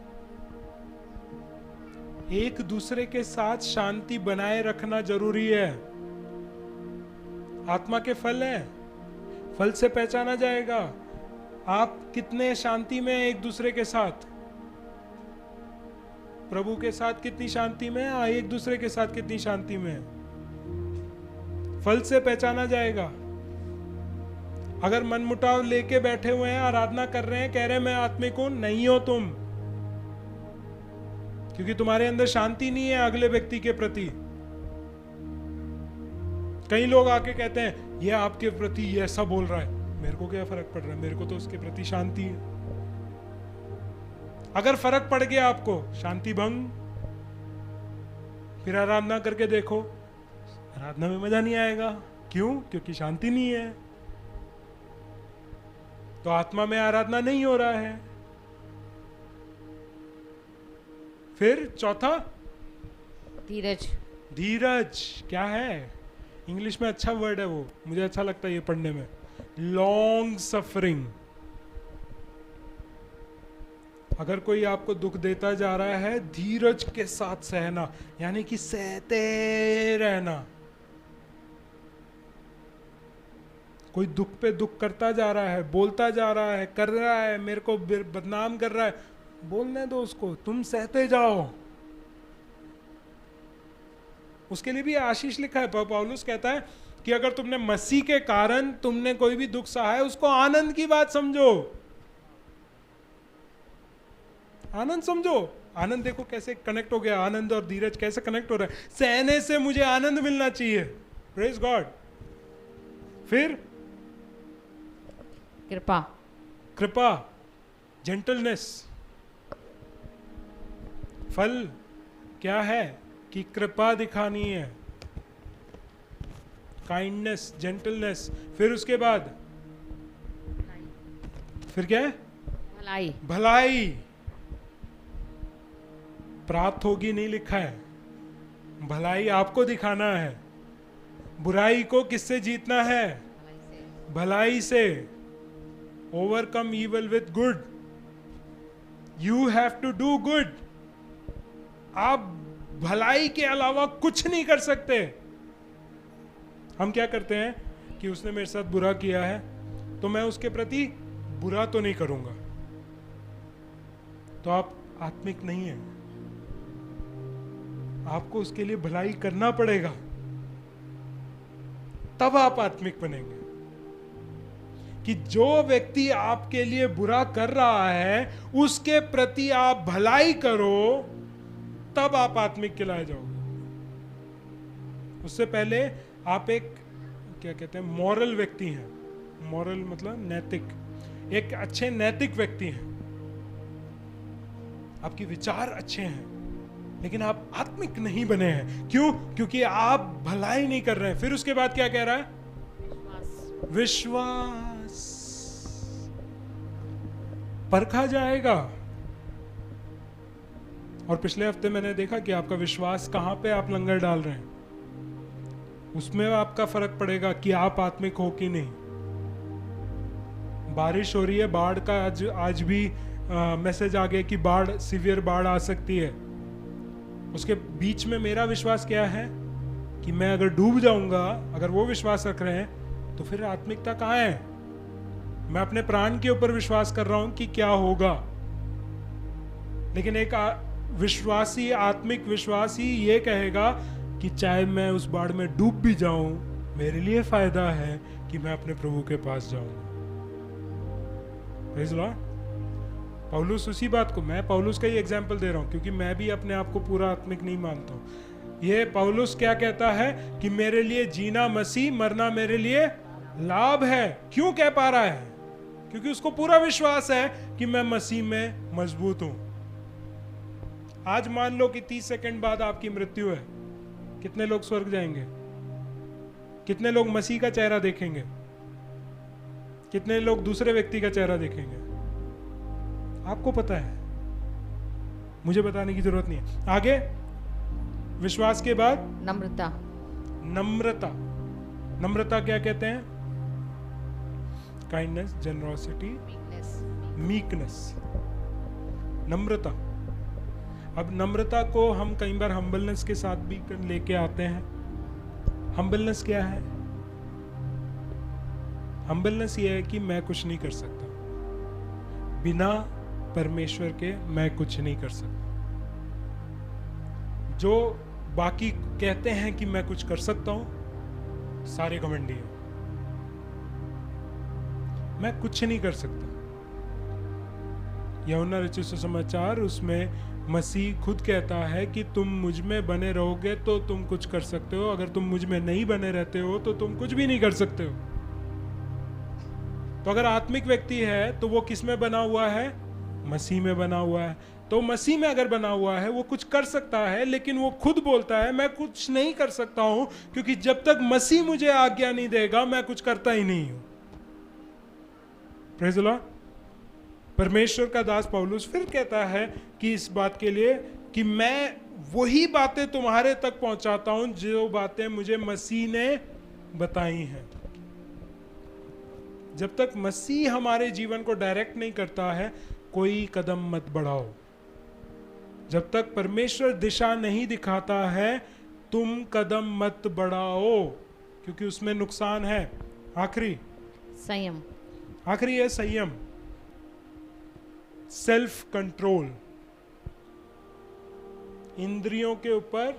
[SPEAKER 1] एक दूसरे के साथ शांति बनाए रखना जरूरी है। आत्मा के फल हैं, फल से पहचाना जाएगा आप कितने शांति में एक दूसरे के साथ। प्रभु के साथ कितनी शांति में, एक दूसरे के साथ कितनी शांति में, फल से पहचाना जाएगा। अगर मनमुटाव लेके बैठे हुए हैं, आराधना कर रहे हैं, कह रहे हैं मैं आत्मिक हूं, नहीं हो तुम, क्योंकि तुम्हारे अंदर शांति नहीं है अगले व्यक्ति के प्रति। कई लोग आके कहते हैं ये आपके प्रति ये ऐसा बोल रहा है, मेरे को क्या फर्क पड़ रहा है, मेरे को तो उसके प्रति शांति है। अगर फर्क पड़ गया आपको, शांति भंग, फिर आराधना करके देखो, आराधना में मजा नहीं आएगा। क्यों? क्योंकि शांति नहीं है, तो आत्मा में आराधना नहीं हो रहा है। फिर चौथा,
[SPEAKER 2] धीरज।
[SPEAKER 1] धीरज क्या है? इंग्लिश में अच्छा वर्ड है वो, मुझे अच्छा लगता है ये पढ़ने में, लॉन्ग सफरिंग। अगर कोई आपको दुख देता जा रहा है, धीरज के साथ सहना, यानी कि सहते रहना। कोई दुख पे दुख करता जा रहा है, बोलता जा रहा है, कर रहा है, मेरे को बदनाम कर रहा है, बोलने दो उसको, तुम सहते जाओ। उसके लिए भी आशीष लिखा है। पौलुस कहता है कि अगर तुमने मसीह के कारण तुमने कोई भी दुख सहा है, उसको आनंद की बात समझो। आनंद समझो। आनंद देखो कैसे कनेक्ट हो गया, आनंद और धीरज कैसे कनेक्ट हो रहा है। सहने से मुझे आनंद मिलना चाहिए, प्रेज गॉड। फिर
[SPEAKER 2] कृपा।
[SPEAKER 1] कृपा, जेंटलनेस। फल क्या है? कि कृपा दिखानी है, काइंडनेस, जेंटलनेस। फिर उसके बाद फिर क्या है?
[SPEAKER 2] भलाई।
[SPEAKER 1] भलाई। प्राप्त होगी नहीं लिखा है, भलाई आपको दिखाना है। बुराई को किससे जीतना है? भलाई से। Overcome evil with good. You have to do good. आप भलाई के अलावा कुछ नहीं कर सकते। हम क्या करते हैं कि उसने मेरे साथ बुरा किया है तो मैं उसके प्रति बुरा तो नहीं करूंगा, तो आप आत्मिक नहीं हैं। आपको उसके लिए भलाई करना पड़ेगा, तब आप आत्मिक बनेंगे। कि जो व्यक्ति आपके लिए बुरा कर रहा है उसके प्रति आप भलाई करो, तब आप आत्मिक कहलाए जाओगे। उससे पहले आप एक क्या कहते हैं, मॉरल व्यक्ति हैं। मॉरल मतलब नैतिक, एक अच्छे नैतिक व्यक्ति हैं। आपके विचार अच्छे हैं लेकिन आप आत्मिक नहीं बने हैं। क्यों? क्योंकि आप भलाई नहीं कर रहे हैं। फिर उसके बाद क्या कह रहा है? विश्वास। परखा जाएगा। और पिछले हफ्ते मैंने देखा कि आपका विश्वास कहां पे आप लंगर डाल रहे हैं, उसमें आपका फर्क पड़ेगा कि आप आत्मिक हो कि नहीं। बारिश हो रही है, बाढ़ का आज भी मैसेज आ गया कि बाढ़, सीवियर बाढ़ आ सकती है। उसके बीच में मेरा विश्वास क्या है कि मैं अगर डूब जाऊंगा, अगर वो विश्वास रख रहे हैं, तो फिर आत्मिकता कहाँ है? मैं अपने प्राण के ऊपर विश्वास कर रहा हूं कि क्या होगा। लेकिन एक विश्वासी, आत्मिक विश्वासी ये कहेगा कि चाहे मैं उस बाढ़ में डूब भी जाऊं, मेरे लिए फायदा है कि मैं अपने प्रभु के पास जाऊंगा। Praise Lord. पौलुस उसी बात को, मैं पौलुस का ही एग्जाम्पल दे रहा हूँ क्योंकि मैं भी अपने आप को पूरा आत्मिक नहीं मानता हूँ। ये पौलुस क्या कहता है कि मेरे लिए जीना मसीह, मरना मेरे लिए लाभ है। क्यों कह पा रहा है? क्योंकि उसको पूरा विश्वास है कि मैं मसीह में मजबूत हूं। आज मान लो कि 30 सेकंड बाद आपकी मृत्यु है, कितने लोग स्वर्ग जाएंगे? कितने लोग मसीह का चेहरा देखेंगे? कितने लोग दूसरे व्यक्ति का चेहरा देखेंगे? आपको पता है, मुझे बताने की जरूरत नहीं है। आगे, विश्वास के बाद
[SPEAKER 2] नम्रता।
[SPEAKER 1] नम्रता। नम्रता क्या कहते हैं? काइंडनेस, जेनरोसिटी, मीकनेस, नम्रता। अब नम्रता को हम कई बार हम्बलनेस के साथ भी लेके आते हैं। हम्बलनेस क्या है? हम्बलनेस ये है कि मैं कुछ नहीं कर सकता, बिना परमेश्वर के मैं कुछ नहीं कर सकता। जो बाकी कहते हैं कि मैं कुछ कर सकता हूं, सारे घमंडी हैं। मैं कुछ नहीं कर सकता। यूहन्ना रचित सुसमाचार, उसमें मसीह खुद कहता है कि तुम मुझ में बने रहोगे तो तुम कुछ कर सकते हो, अगर तुम मुझ में नहीं बने रहते हो तो तुम कुछ भी नहीं कर सकते हो। तो अगर आत्मिक व्यक्ति है तो वो किस में बना हुआ है? मसीह में बना हुआ है। तो मसीह में अगर बना हुआ है वो कुछ कर सकता है, लेकिन वो खुद बोलता है मैं कुछ नहीं कर सकता हूं, क्योंकि जब तक मसीह मुझे आज्ञा नहीं देगा मैं कुछ करता ही नहीं हूं। Praise the Lord. परमेश्वर का दास पौलुस फिर कहता है कि इस बात के लिए कि मैं वही बातें तुम्हारे तक पहुंचाता हूं जो बातें मुझे मसीह ने बताई हैं। जब तक मसीह हमारे जीवन को डायरेक्ट नहीं करता है, कोई कदम मत बढ़ाओ। जब तक परमेश्वर दिशा नहीं दिखाता है, तुम कदम मत बढ़ाओ, क्योंकि उसमें नुकसान है। आखिरी
[SPEAKER 2] संयम।
[SPEAKER 1] आखिरी है संयम, सेल्फ कंट्रोल। इंद्रियों के ऊपर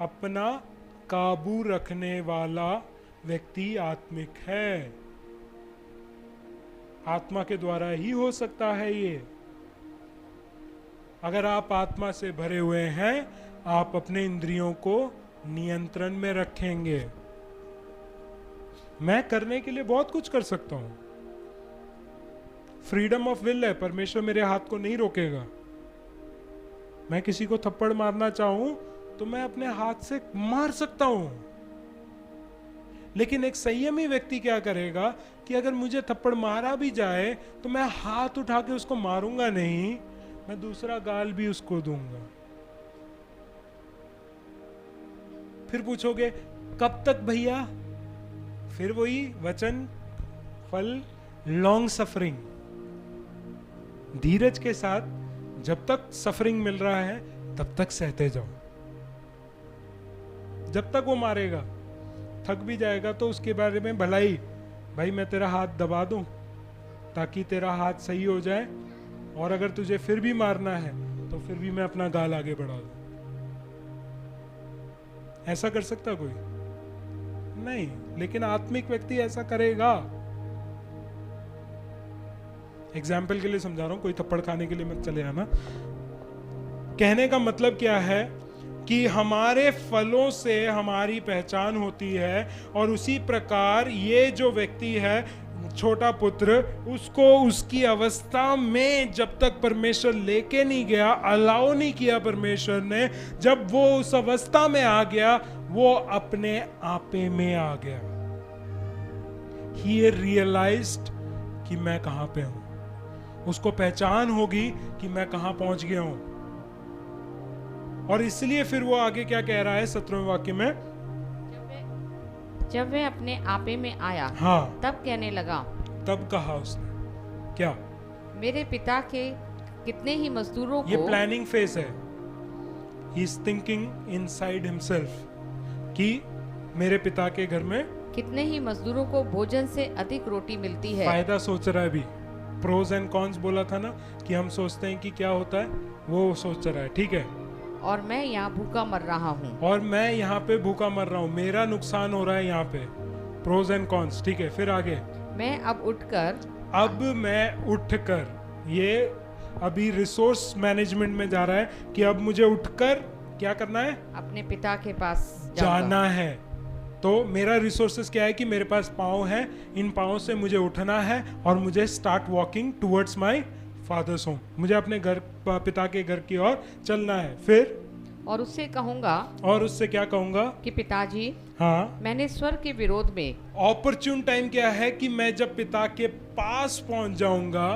[SPEAKER 1] अपना काबू रखने वाला व्यक्ति आत्मिक है। आत्मा के द्वारा ही हो सकता है ये। अगर आप आत्मा से भरे हुए हैं, आप अपने इंद्रियों को नियंत्रण में रखेंगे। मैं करने के लिए बहुत कुछ कर सकता हूं, फ्रीडम ऑफ विल है, परमेश्वर मेरे हाथ को नहीं रोकेगा। मैं किसी को थप्पड़ मारना चाहूं तो मैं अपने हाथ से मार सकता हूं, लेकिन एक संयमी व्यक्ति क्या करेगा कि अगर मुझे थप्पड़ मारा भी जाए तो मैं हाथ उठा के उसको मारूंगा नहीं, मैं दूसरा गाल भी उसको दूंगा। फिर पूछोगे कब तक भैया? फिर वही वचन, फल, लॉन्ग सफरिंग, धीरज के साथ। जब तक सफरिंग मिल रहा है तब तक सहते जाओ। जब तक वो मारेगा, थक भी जाएगा तो उसके बारे में भलाई, भाई मैं तेरा हाथ दबा दूं ताकि तेरा हाथ सही हो जाए, और अगर तुझे फिर भी मारना है तो फिर भी मैं अपना गाल आगे बढ़ा दूं। ऐसा कर सकता कोई? नहीं। लेकिन आत्मिक व्यक्ति ऐसा करेगा। एग्जाम्पल के लिए समझा रहा हूं, कोई थप्पड़ खाने के लिए मत चले आना। कहने का मतलब क्या है कि हमारे फलों से हमारी पहचान होती है, और उसी प्रकार ये जो व्यक्ति है, छोटा पुत्र, उसको उसकी अवस्था में जब तक परमेश्वर लेके नहीं गया, अलाउ नहीं किया परमेश्वर ने, जब वो उस अवस्था में आ गया, वो अपने आपे में आ गया। He realized कि मैं कहां पे हूं। उसको पहचान होगी कि मैं कहां पहुंच गया हूं, और इसलिए फिर वो आगे क्या कह रहा है 17वें वाक्य में,
[SPEAKER 2] जब वे अपने आपे में आया,
[SPEAKER 1] हाँ,
[SPEAKER 2] तब कहने लगा,
[SPEAKER 1] तब कहा उसने क्या?
[SPEAKER 2] मेरे पिता के कितने ही मजदूरों
[SPEAKER 1] ये
[SPEAKER 2] को,
[SPEAKER 1] प्लानिंग फेज है। He is thinking inside himself कि मेरे पिता के घर में
[SPEAKER 2] कितने ही मजदूरों को भोजन से अधिक रोटी मिलती है।
[SPEAKER 1] फायदा सोच रहा है। अभी प्रोज एंड कॉन्स बोला था ना कि हम सोचते हैं कि क्या होता है, वो सोच रहा है, ठीक है।
[SPEAKER 2] और मैं यहाँ भूखा मर रहा हूँ।
[SPEAKER 1] और मैं यहाँ पे भूखा मर रहा हूँ, मेरा नुकसान हो रहा है यहाँ पे। प्रोज एंड कॉन्स, ठीक है। फिर आगे,
[SPEAKER 2] मैं अब उठकर
[SPEAKER 1] अब मैं उठकर, ये अभी रिसोर्स मैनेजमेंट में जा रहा है कि अब मुझे उठकर क्या करना है,
[SPEAKER 2] अपने पिता के पास जाऊंगा।
[SPEAKER 1] जाना है। तो मेरा रिसोर्सेस क्या है कि मेरे पास पाँव हैं, इन पाँव से मुझे उठना है और मुझे start walking towards my father's home, मुझे अपने घर, पिता के घर की ओर चलना है। फिर
[SPEAKER 2] और उससे कहूंगा,
[SPEAKER 1] और उससे क्या कहूंगा
[SPEAKER 2] कि पिताजी,
[SPEAKER 1] हाँ,
[SPEAKER 2] मैंने स्वर के विरोध में,
[SPEAKER 1] ऑपर्च्यून टाइम क्या है कि मैं जब पिता के पास पहुंच जाऊंगा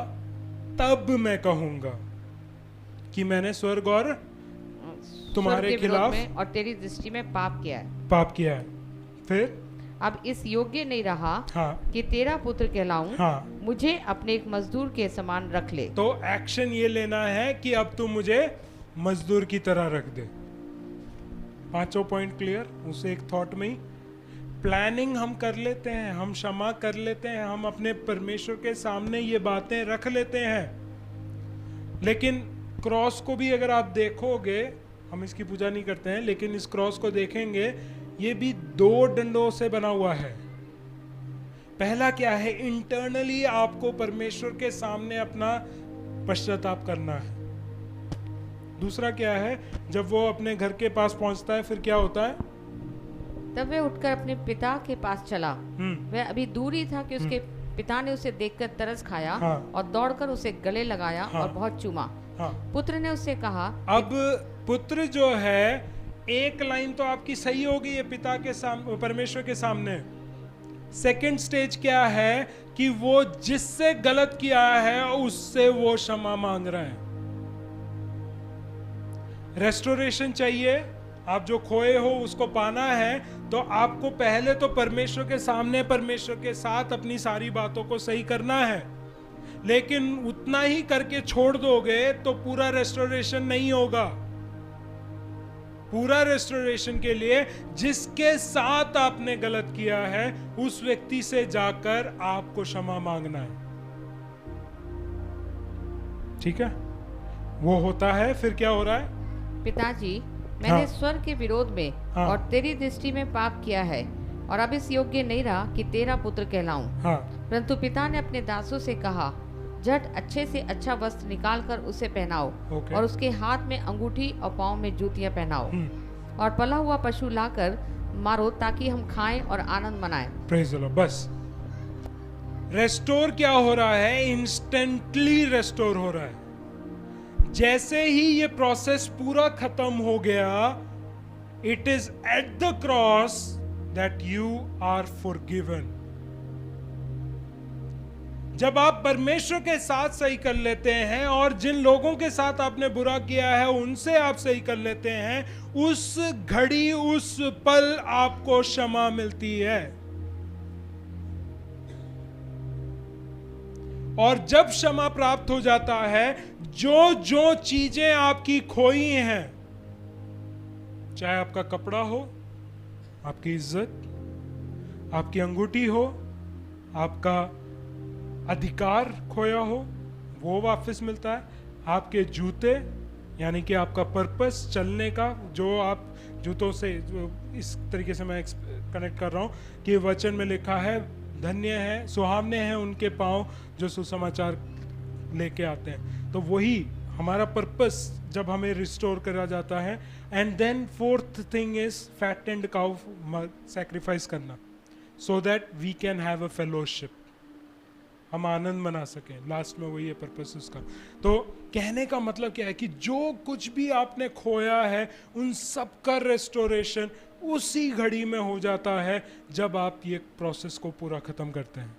[SPEAKER 1] तब मैं कहूंगा कि मैंने स्वर्ग और तुम्हारे
[SPEAKER 2] स्वर के विरोध
[SPEAKER 1] खिलाफ
[SPEAKER 2] में और तेरी दृष्टि में पाप किया है।
[SPEAKER 1] पाप किया है। फिर
[SPEAKER 2] अब इस योग्य नहीं रहा
[SPEAKER 1] हाँ,
[SPEAKER 2] कि तेरा पुत्र कहलाऊं,
[SPEAKER 1] हाँ,
[SPEAKER 2] मुझे अपने एक मजदूर के समान रख ले।
[SPEAKER 1] तो एक्शन ये लेना है कि अब तू मुझे मजदूर की तरह रख दे। पांचों पॉइंट क्लियर उस एक थॉट में ही। प्लानिंग हम कर लेते हैं, हम क्षमा कर लेते हैं, हम अपने परमेश्वर के सामने ये बातें रख लेते हैं, लेकिन क्रॉस को भी अगर आप देखोगे, हम इसकी पूजा नहीं करते हैं लेकिन इस क्रॉस को देखेंगे, ये भी 2 डंडों से बना हुआ है। पहला क्या है, इंटरनली आपको परमेश्वर के सामने अपना पश्चाताप करना है। दूसरा क्या है, जब वो अपने घर के पास पहुंचता है फिर क्या होता है,
[SPEAKER 2] तब वह उठकर अपने पिता के पास चला। वह अभी दूर ही था कि उसके पिता ने उसे देखकर तरस खाया,
[SPEAKER 1] हाँ,
[SPEAKER 2] और दौड़कर उसे गले लगाया,
[SPEAKER 1] हाँ,
[SPEAKER 2] और बहुत चूमा।
[SPEAKER 1] हाँ।
[SPEAKER 2] पुत्र ने उससे कहा,
[SPEAKER 1] अब पुत्र जो है, एक लाइन तो आपकी सही होगी, ये पिता के सामने, परमेश्वर के सामने। सेकंड स्टेज क्या है कि वो जिससे गलत किया है उससे वो क्षमा मांग रहा है। रेस्टोरेशन चाहिए, आप जो खोए हो उसको पाना है, तो आपको पहले तो परमेश्वर के सामने, परमेश्वर के साथ अपनी सारी बातों को सही करना है। लेकिन उतना ही करके छोड़ दोगे तो पूरा रेस्टोरेशन नहीं होगा। पूरा रेस्टोरेशन के लिए जिसके साथ आपने गलत किया है उस व्यक्ति से जाकर आपको क्षमा मांगना है। ठीक है, वो होता है। फिर क्या हो रहा है,
[SPEAKER 2] पिताजी, मैंने
[SPEAKER 1] हाँ,
[SPEAKER 2] स्वर के विरोध में
[SPEAKER 1] हाँ,
[SPEAKER 2] और तेरी दृष्टि में पाप किया है, और अब इस योग्य नहीं रहा कि तेरा पुत्र कहलाऊं।
[SPEAKER 1] हाँ,
[SPEAKER 2] परंतु पिता ने अपने दासों से कहा, झट अच्छे से अच्छा वस्त्र निकालकर उसे पहनाओ,
[SPEAKER 1] ओके।
[SPEAKER 2] और उसके हाथ में अंगूठी और पाँव में जूतियां पहनाओ, और पला हुआ पशु लाकर मारो, ताकि हम खाएं और आनंद मनाएं।
[SPEAKER 1] Praise the Lord. बस रेस्टोर क्या हो रहा है, इंस्टेंटली रेस्टोर हो रहा है। जैसे ही ये प्रोसेस पूरा खत्म हो गया, it is at the cross that you are forgiven. जब आप परमेश्वर के साथ सही कर लेते हैं और जिन लोगों के साथ आपने बुरा किया है उनसे आप सही कर लेते हैं, उस घड़ी, उस पल आपको क्षमा मिलती है। और जब क्षमा प्राप्त हो जाता है, जो जो चीजें आपकी खोई हैं, चाहे आपका कपड़ा हो, आपकी इज्जत, आपकी अंगूठी हो, आपका अधिकार खोया हो, वो वापस मिलता है। आपके जूते, यानी कि आपका पर्पस चलने का, जो आप जूतों से, जो इस तरीके से मैं कनेक्ट कर रहा हूं कि वचन में लिखा है, धन्य है, सुहावने हैं उनके पांव जो सुसमाचार लेके आते हैं। तो वही हमारा पर्पस जब हमें रिस्टोर करा जाता है। And then fourth thing is fattened cow sacrifice करना, so that we can have a fellowship, हम आनंद मना सकें। लास्ट में वही है पर्पस उसका। तो कहने का मतलब क्या है कि जो कुछ भी आपने खोया है उन सब का रेस्टोरेशन उसी घड़ी में हो जाता है जब आप ये प्रोसेस को पूरा खत्म करते हैं।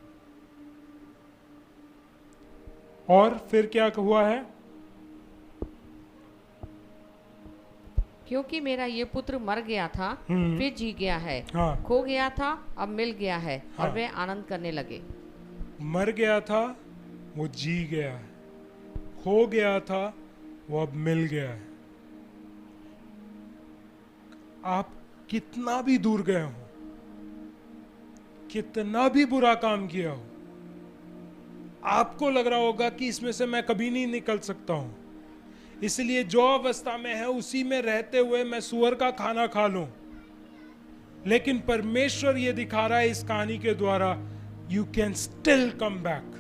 [SPEAKER 1] और फिर क्या हुआ है,
[SPEAKER 2] क्योंकि मेरा ये पुत्र मर गया था, फिर जी गया है,
[SPEAKER 1] हाँ,
[SPEAKER 2] खो गया था, अब मिल गया है,
[SPEAKER 1] हाँ,
[SPEAKER 2] और वे आनंद करने लगे।
[SPEAKER 1] मर गया था, वो जी गया है, खो गया था, वो अब मिल गया है। आप कितना भी दूर गए हो, कितना भी बुरा काम किया हो, आपको लग रहा होगा कि इसमें से मैं कभी नहीं निकल सकता हूं, इसलिए जो अवस्था में है उसी में रहते हुए मैं सूअर का खाना खा लूं। लेकिन परमेश्वर ये दिखा रहा है इस कहानी के द्वारा, you can still come back.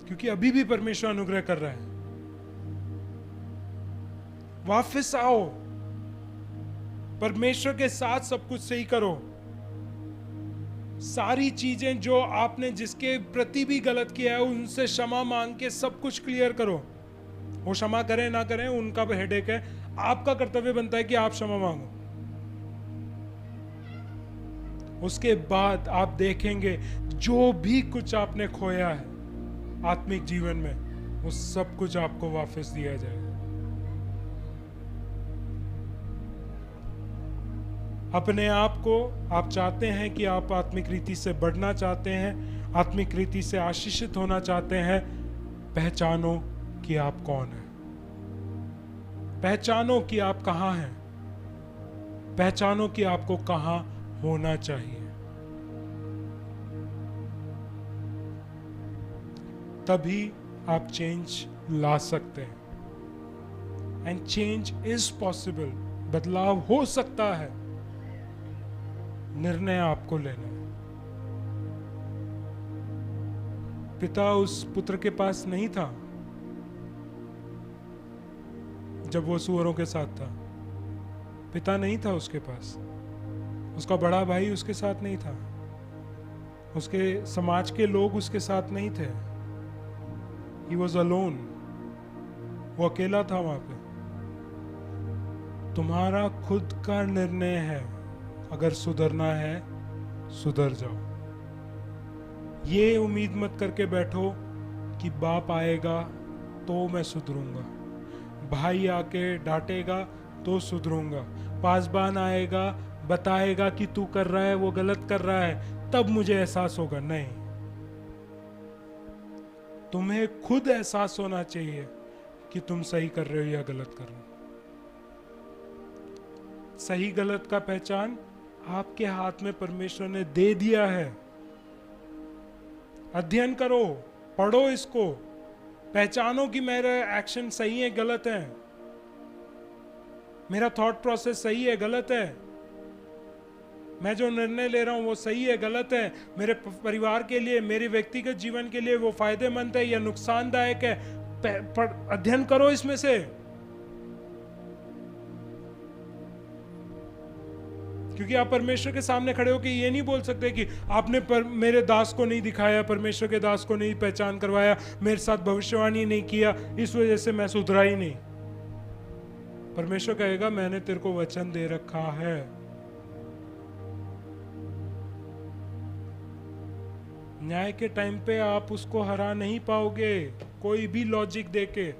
[SPEAKER 1] क्योंकि अभी भी परमेश्वर अनुग्रह कर रहा है। वापस आओ, परमेश्वर के साथ सब कुछ सही करो। सारी चीजें जो आपने जिसके प्रति भी गलत किया है उनसे क्षमा मांग के सब कुछ क्लियर करो। वो क्षमा करें ना करें उनका हेडेक है, आपका कर्तव्य बनता है कि आप क्षमा मांगो। उसके बाद आप देखेंगे जो भी कुछ आपने खोया है आत्मिक जीवन में, वो सब कुछ आपको वापस दिया जाएगा। अपने आप को आप चाहते हैं कि आप आत्मिक रीति से बढ़ना चाहते हैं, आत्मिक रीति से आशीषित होना चाहते हैं, पहचानो कि आप कौन हैं। पहचानो कि आप कहां हैं। पहचानो कि आपको कहां होना चाहिए। तभी आप चेंज ला सकते हैं। And change is possible. बदलाव हो सकता है। निर्णय आपको लेना है। पिता उस पुत्र के पास नहीं था जब वो सूअरों के साथ था। पिता नहीं था उसके पास। उसका बड़ा भाई उसके साथ नहीं था। उसके समाज के लोग उसके साथ नहीं थे। He was alone. वो अकेला था वहां पे। तुम्हारा खुद का निर्णय है। अगर सुधरना है सुधर जाओ। ये उम्मीद मत करके बैठो कि बाप आएगा तो मैं सुधरूंगा, भाई आके डांटेगा तो सुधरूंगा, पासबान आएगा बताएगा कि तू कर रहा है वो गलत कर रहा है तब मुझे एहसास होगा। नहीं, तुम्हें खुद एहसास होना चाहिए कि तुम सही कर रहे हो या गलत कर रहे हो। सही गलत का पहचान आपके हाथ में परमेश्वर ने दे दिया है। अध्ययन करो, पढ़ो इसको, पहचानो कि मेरा एक्शन सही है गलत है, मेरा थॉट प्रोसेस सही है गलत है, मैं जो निर्णय ले रहा हूं वो सही है गलत है, मेरे परिवार के लिए मेरे व्यक्तिगत जीवन के लिए वो फायदेमंद है या नुकसानदायक है। अध्ययन करो इसमें से। क्योंकि आप परमेश्वर के सामने खड़े होकर ये नहीं बोल सकते कि आपने मेरे दास को नहीं दिखाया, परमेश्वर के दास को नहीं पहचान करवाया, मेरे साथ भविष्यवाणी नहीं किया, इस वजह से मैं सुधरा ही नहीं। परमेश्वर कहेगा मैंने तेरे को वचन दे रखा है, न्याय के टाइम पे आप उसको हरा नहीं पाओगे कोई भी लॉजिक देके।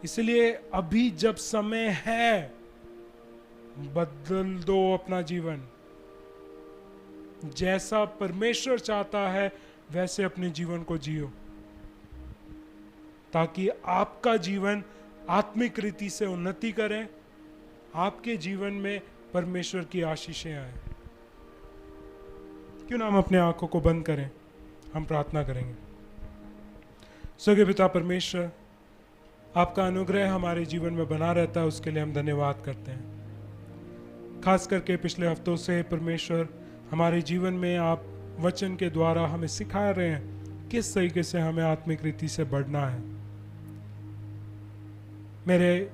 [SPEAKER 1] इसलिए अभी जब समय है बदल दो अपना जीवन। जैसा परमेश्वर चाहता है वैसे अपने जीवन को जियो, ताकि आपका जीवन आत्मिक रीति से उन्नति करे, आपके जीवन में परमेश्वर की आशीषें आए। क्यों ना हम अपने आंखों को बंद करें, हम प्रार्थना करेंगे। स्वर्गीय पिता परमेश्वर, आपका अनुग्रह हमारे जीवन में बना रहता है, उसके लिए हम धन्यवाद करते हैं। खास करके पिछले हफ्तों से परमेश्वर हमारे जीवन में आप वचन के द्वारा हमें सिखा रहे हैं किस तरीके से हमें आत्मिक रीति से बढ़ना है। मेरे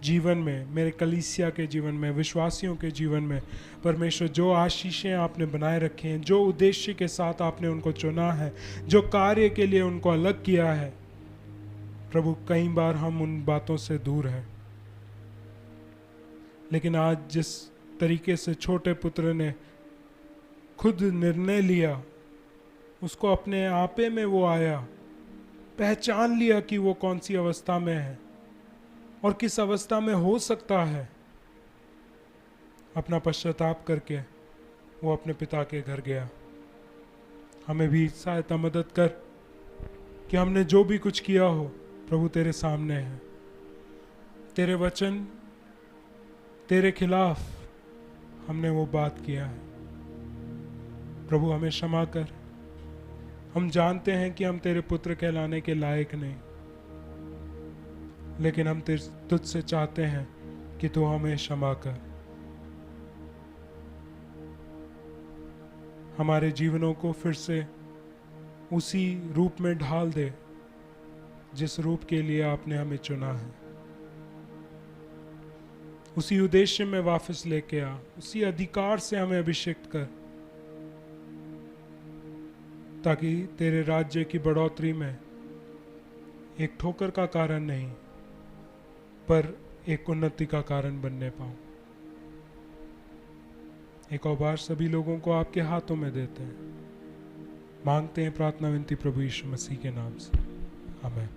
[SPEAKER 1] जीवन में, मेरे कलीसिया के जीवन में, विश्वासियों के जीवन में परमेश्वर जो आशीषें आपने बनाए रखे हैं, जो उद्देश्य के साथ आपने उनको चुना है, जो कार्य के लिए उनको अलग किया है, प्रभु कई बार हम उन बातों से दूर हैं। लेकिन आज जिस तरीके से छोटे पुत्र ने खुद निर्णय लिया, उसको अपने आपे में वो आया, पहचान लिया कि वो कौन सी अवस्था में है और किस अवस्था में हो सकता है, अपना पश्चाताप करके वो अपने पिता के घर गया। हमें भी सहायता मदद कर कि हमने जो भी कुछ किया हो प्रभु तेरे सामने है। तेरे वचन, तेरे खिलाफ हमने वो बात किया है। प्रभु हमें क्षमा कर। हम जानते हैं कि हम तेरे पुत्र कहलाने के लायक नहीं, लेकिन हम तुझसे चाहते हैं कि तू हमें क्षमा कर। हमारे जीवनों को फिर से उसी रूप में ढाल दे जिस रूप के लिए आपने हमें चुना है। उसी उद्देश्य में वापस लेके आ, उसी अधिकार से हमें अभिषेक कर, ताकि तेरे राज्य की बढ़ोतरी में एक ठोकर का कारण नहीं पर एक उन्नति का कारण बनने पाऊं। एक और बार सभी लोगों को आपके हाथों में देते हैं, मांगते हैं प्रार्थना विनती प्रभु यीशु मसीह के नाम से, आमीन।